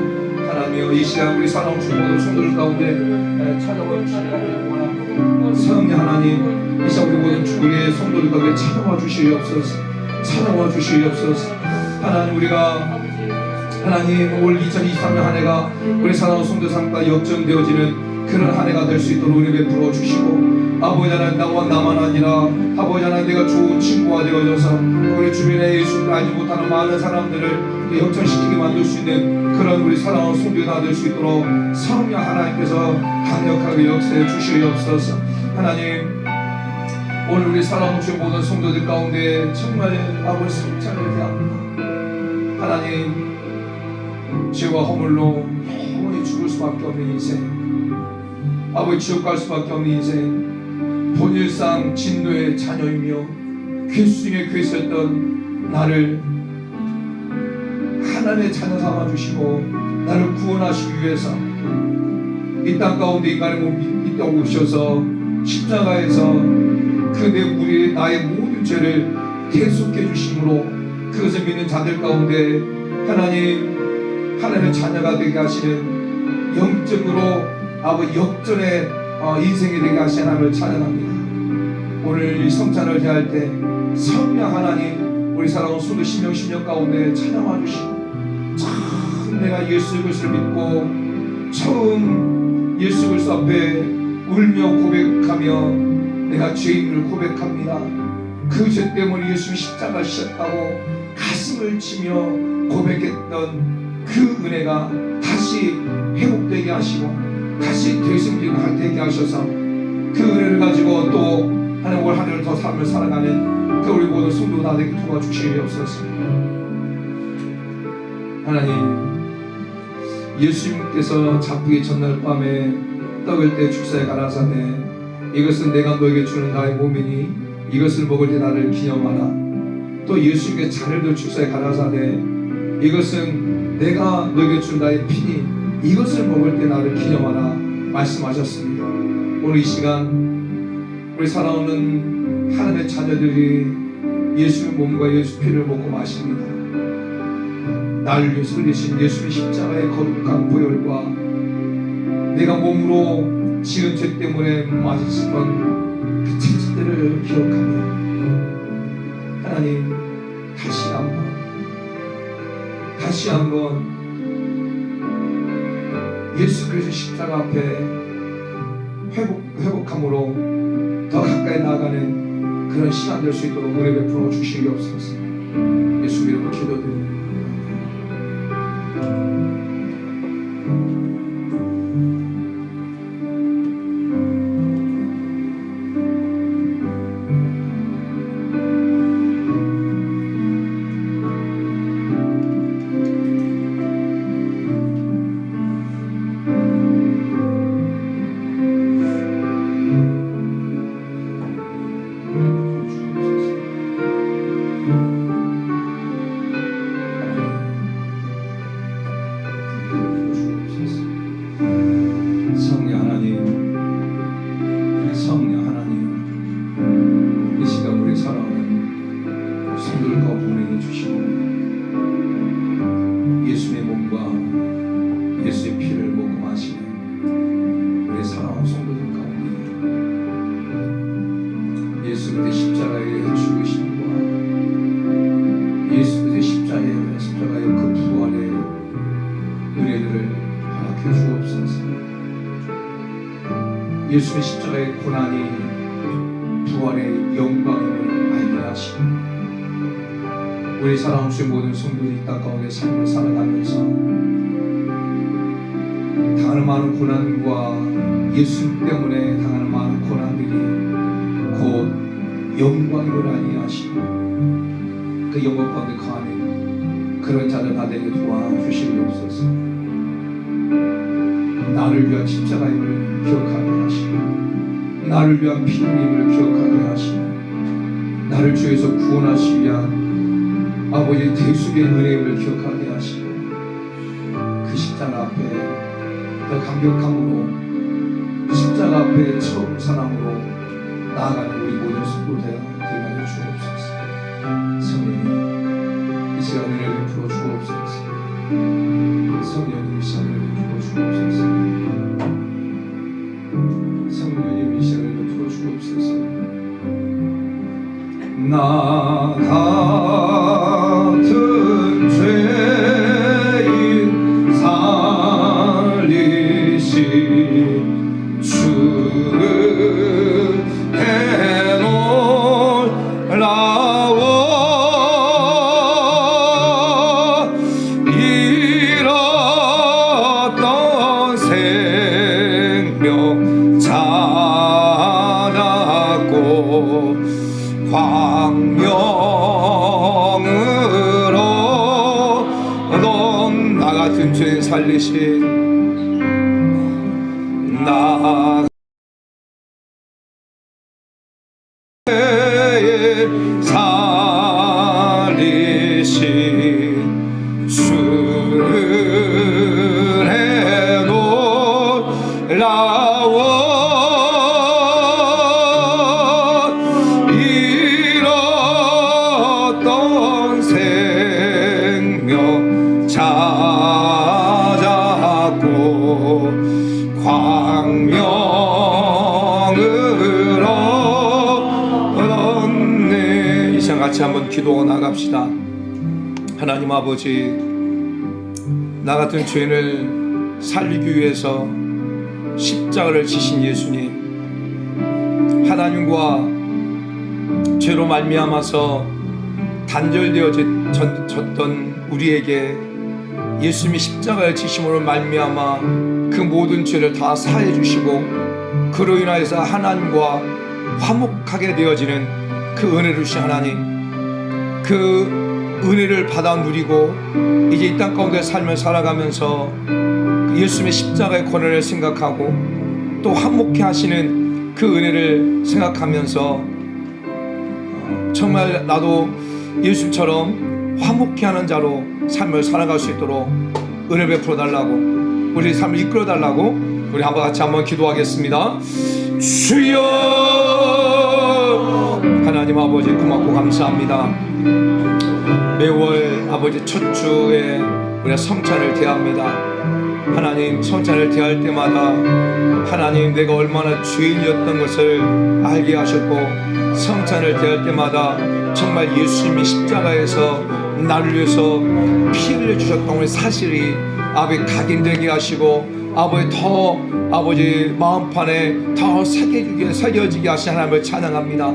하나님이여, 이 시간 우리 사랑하는 모든 손들 가운데 찾아와 주시기를 원합니다. 성령 하나님, 이 시간 우리 모든 주의 성도들 가운데 찾아와 주시옵소서. 하나님, 우리가 올 2023년 한 해가 우리 사랑하는 성도 삶과 역전되어지는 그런 한 해가 될 수 있도록 우리 베풀어 주시고, 아버지 하나님, 나와 나만 아니라 아버지 하나님, 내가 좋은 친구가 되어져서 우리 주변에 예수를 알지 못하는 많은 사람들을 역전시키게 만들 수 있는 그런 우리 사랑하는 성도가 될 수 있도록 성령 하나님께서 강력하게 역사해 주시옵소서. 하나님, 오늘 우리 사랑하는 주의 모든 성도들 가운데 정말 아버지 성찬을 대합니다. 하나님, 죄와 허물로 영원히 죽을 수밖에 없는 인생, 아버지 지옥 갈 수밖에 없는 인생, 본일상 진노의 자녀이며 괴수 중에 괴수였던 나를 하나님의 자녀 삼아주시고 나를 구원하시기 위해서 이 땅 가운데 인간의 몸 있다고 오셔서 십자가에서 그 나의 모든 죄를 대속해 주심으로 그것을 믿는 자들 가운데 하나님의 자녀가 되게 하시는 영적으로 아버지 역전의 인생이 되게 하시는 하나님을 찬양합니다. 오늘 이 성찬을 대할 때 성령 하나님, 우리 사랑하는 소도 심령 가운데 찬양해 주시고, 참 내가 예수 그리스도를 믿고 처음 예수 그리스도 앞에 울며 고백하며 내가 죄인을 고백합니다. 그 죄 때문에 예수님이 십자가 지셨다고 가슴을 치며 고백했던 그 은혜가 다시 회복되게 하시고 다시 되게 하셔서 그 은혜를 가지고 또 하나님 올 한 해를 더 삶을 살아가는 그 우리 모든 성도 다 되게 도와주시옵소서. 하나님, 예수님께서 잡히기 전날 밤에 떡을 떼 축사에 가라사대 이것은 내가 너에게 주는 나의 몸이니 이것을 먹을 때 나를 기념하라. 또 예수님께 잔을 들 축사에 가라사대 이것은 내가 너에게 준 나의 피니 이것을 먹을 때 나를 기념하라 말씀하셨습니다. 오늘 이 시간 우리 사랑하는 하나님의 자녀들이 예수의 몸과 예수 피를 먹고 마십니다. 나를 위해서 흘리신 예수의 십자가의 거룩한 보혈과 내가 몸으로 지은 죄 때문에 맞았던 그 죄들을 기억하며 하나님 다시 한번 예수 그리스도 십자가 앞에 회복함으로 더 가까이 나아가는 그런 시간 될 수 있도록 은혜 베풀어 주시옵소서. 예수 이름으로 기도드립니다. 예수의 십자가의 고난이 부활의 영광임을 알게 하시고 우리 사랑하는 주의 모든 성도들이 이 땅 가운데 삶을 살아가면서 당하는 많은 고난과 예수 때문에 당하는 많은 고난들이 곧 영광임을 알게 하시고 그 영광 가운데 거하는 그런 자들 나에게 도와주시옵소서. 나를 위한 십자가임을 기억하게 하시고 나를 위한 피 흘림을 기억하게 하시고 나를 죄에서 구원하시기 위한 아버지 대속의 은혜임을 기억하게 하시고 그 십자가 앞에 더 감격함으로 십자가 앞에 처음 사랑으로 나아가는 우리 모든 성도 되게 하여 주옵소서. 성령님 이 시간 은혜를 베풀어 주옵소서. 성령님 이 시간 은혜를 베풀어 주옵소서. 성령님 이 시간을 베풀어 주옵소서. 나 같은 죄인 살리신 주를 해놓으라워 잃었던 생명 찾았고 광명으로 넌 나 같은 죄인 살리신 나 살리신 주를 해놓으라워 잃었던 생명 찾았고 광명으로 얻네. 이 시간 같이 한번 기도하고 나갑시다. 하나님 아버지, 나 같은 죄인을 살리기 위해서 십자가를 지신 예수님, 하나님과 죄로 말미암아서 단절되어졌던 우리에게 예수님이 십자가를 지심으로 말미암아 그 모든 죄를 다 사해 주시고 그로 인하여서 하나님과 화목하게 되어지는 그 은혜를 주신 하나님, 그 은혜를 받아 누리고 이제 이 땅 가운데 삶을 살아가면서 예수님의 십자가의 권한을 생각하고 또 화목해 하시는 그 은혜를 생각하면서 정말 나도 예수님처럼 화목해 하는 자로 삶을 살아갈 수 있도록 은혜 베풀어 달라고, 우리 삶을 이끌어 달라고 우리 같이 한번 기도하겠습니다. 주여, 하나님 아버지 고맙고 감사합니다. 매월 아버지 첫 주에 우리가 성찬을 대합니다. 하나님, 성찬을 대할 때마다 하나님 내가 얼마나 죄인이었던 것을 알게 하셨고 성찬을 대할 때마다 정말 예수님이 십자가에서 나를 위해서 피 흘려 주셨던 사실이 아버지 각인되게 하시고 아버지 더 아버지 마음판에 더 새겨지게 하신 하나님을 찬양합니다.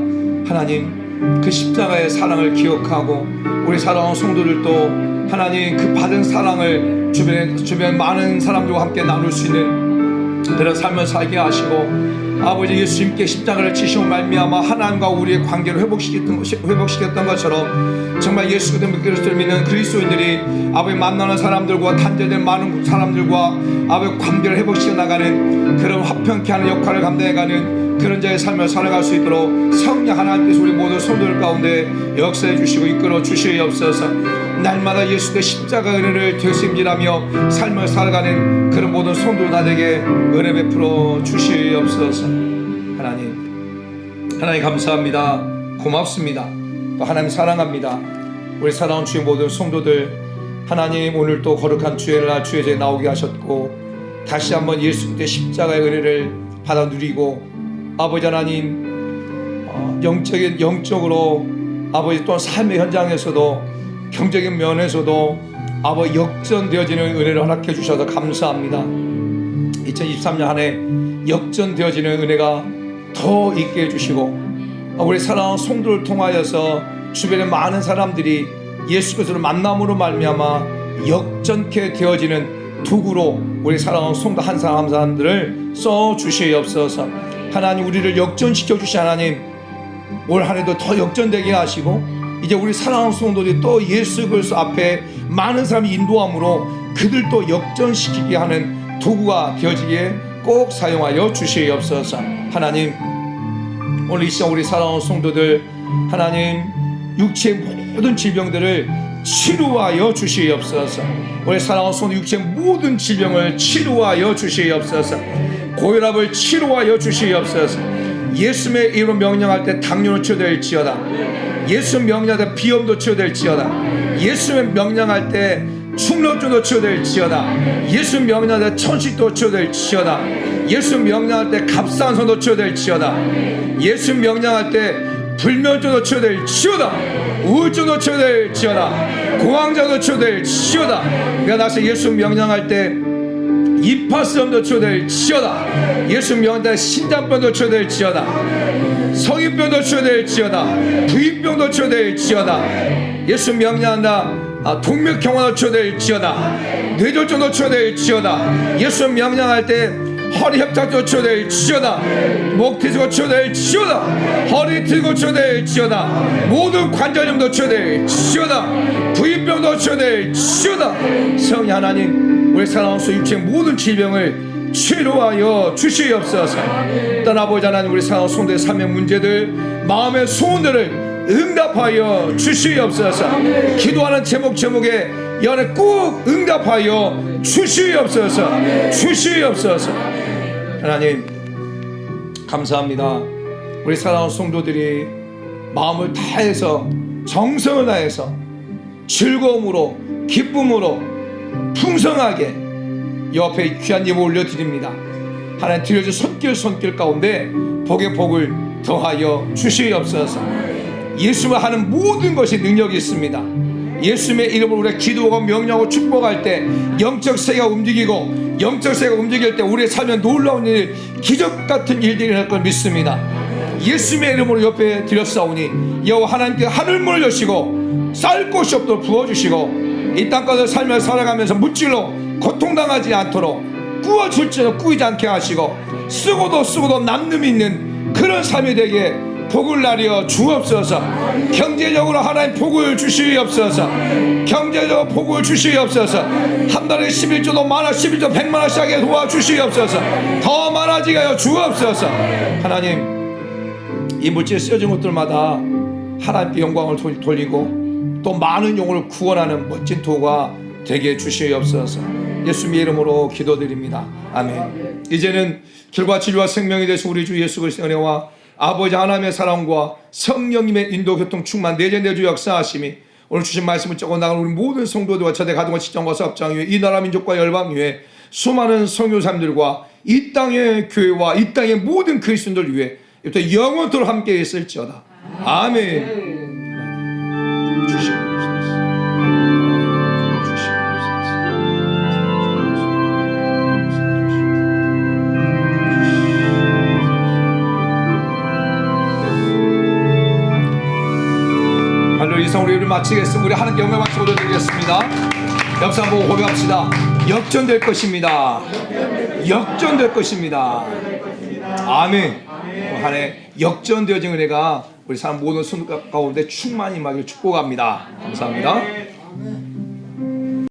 하나님, 그 십자가의 사랑을 기억하고 우리 사랑하는 성도들도 하나님 그 받은 사랑을 주변 많은 사람들과 함께 나눌 수 있는 그런 삶을 살게 하시고 아버지 예수님께 십자가를 지시고 말미암아 하나님과 우리의 관계를 회복시켰던 것처럼 정말 예수 그리스도를 믿는 그리스도인들이 아버지 만나는 사람들과 단절된 많은 사람들과 아버지 관계를 회복시켜 나가는 그런 화평케 하는 역할을 감당해가는 그런 자의 삶을 살아갈 수 있도록 성령 하나님께서 우리 모든 성도들 가운데 역사해 주시고 이끌어 주시옵소서. 날마다 예수의 십자가 은혜를 되심질하며 삶을 살아가는 그런 모든 성도들 나에게 은혜 베풀어 주시옵소서. 하나님 감사합니다. 고맙습니다. 또 하나님 사랑합니다. 우리 사랑하는 주의 모든 성도들, 하나님 오늘 또 거룩한 주의 날 주의 제에 나오게 하셨고 다시 한번 예수 그리스도의 십자가의 은혜를 받아 누리고 아버지 하나님 영적으로 아버지 또한 삶의 현장에서도 경제적인 면에서도 아버지 역전되어지는 은혜를 허락해 주셔서 감사합니다. 2023년 한 해 역전되어지는 은혜가 더 있게 해주시고, 우리 사랑하는 성도를 통하여서 주변의 많은 사람들이 예수 그리스도를 만남으로 말미암아 역전케 되어지는 도구로 우리 사랑하는 성도 한 사람 한 사람들을 써 주시옵소서. 하나님, 우리를 역전시켜 주신 하나님, 올 한 해도 더 역전되게 하시고, 이제 우리 사랑하는 성도들이 또 예수 그리스도 앞에 많은 사람이 인도함으로 그들도 역전시키게 하는 도구가 되어지기에 꼭 사용하여 주시옵소서. 하나님, 오늘 이 시간 우리 사랑하는 성도들, 하나님 육체의 모든 질병들을 치료하여 주시옵소서. 우리 사랑하는 성도 육체의 모든 질병을 치료하여 주시옵소서. 고혈압을 치료하여 주시옵소서. 예수의 이름으로 명령할 때 당뇨는 치료될지어다. 예수 명령할 때 비염도 치료될지어다. 예수의 명령할 때 축농증도 치료될지어다. 예수 명령할 때 천식도 치료될지어다. 예수 명령할 때 갑상선도 치료될지어다. 예수 명령할 때 불면증도 치료될지어다. 우울증도 치료될지어다. 공황장애도 치료될지어다. 내가 나서 예수 명령할 때 임파성도 치료될지어다. 예수 명령할 때 신장병도 치료될지어다. 성인병도 치료될지어다. 부인병도 치료될지어다. 예수 명령한다. 동맥경화도 치료될지어다. 뇌졸중도 치료될지어다. 예수 명령할 때 허리 협착도 치료될지어다. 목 디스고 치료될지어다. 허리 디스고 치료될지어다. 모든 관절염도 치료될지어다. 부인병도 치료될지어다. 성령 하나님, 우리 사랑하는 육체의 모든 질병을 치료하여 주시옵소서. 떠나보지 않은 우리 사랑하는 성도의 삶의 문제들, 마음의 소원들을 응답하여 주시옵소서. 기도하는 제목에 연애 꼭 응답하여 주시옵소서. 주시옵소서. 하나님, 감사합니다. 우리 사랑하는 성도들이 마음을 다해서, 정성을 다해서, 즐거움으로, 기쁨으로 풍성하게 옆에 귀한 예물 올려드립니다. 하나님, 드려진 손길 가운데 복의 복을 더하여 주시옵소서. 예수가 하는 모든 것이 능력이 있습니다. 예수님의 이름으로 우리가 기도하고 명령하고 축복할 때 영적 세계가 움직이고, 영적 세계가 움직일 때 우리의 삶에 놀라운 일, 기적 같은 일들이 일어날 걸 믿습니다. 예수님의 이름으로 옆에 드렸사오니 여호와 하나님께 하늘문을 여시고 쌀 곳이 없도록 부어주시고, 이 땅가운데 살며 살아가면서 무찔로 고통당하지 않도록 꾸어줄지도 꾸이지 않게 하시고, 쓰고도 남는 있는 그런 삶이 되게 복을 나려 주옵소서. 경제적으로 하나님 복을 주시옵소서. 경제적으로 복을 주시옵소서. 한 달에 11조도 많아 11조 100만원씩 하게 도와주시옵소서. 더 많아지게 하여 주옵소서. 하나님, 이 물질에 쓰여진 것들마다 하나님께 영광을 돌리고 또 많은 영혼을 구원하는 멋진 도가 되게 주시옵소서. 예수님의 이름으로 기도드립니다. 아멘. 이제는 길과 진리와 생명이 되신 우리 주 예수 그리스도의 은혜와 아버지 하나님의 사랑과 성령님의 인도 교통 충만 내주 역사하심이 오늘 주신 말씀을 적어 나간 우리 모든 성도들과 저대 가정과 직장과 사업장 위에 이 나라 민족과 열방 위에 수많은 성교사님들과 이 땅의 교회와 이 땅의 모든 그리스도인들 위해 이부터 영원토록 함께 있을지어다. 아멘. 이상 우리 마치겠습니다. 우리 하나님께 영광 박수 올려드리겠습니다. 역사 한번 고백합시다. 역전될 것입니다. 역전될 것입니다. 아멘. 한 해 역전되어진 은혜가 우리 사람 모든 손 가운데 충만히 임하기를 축복합니다. 감사합니다.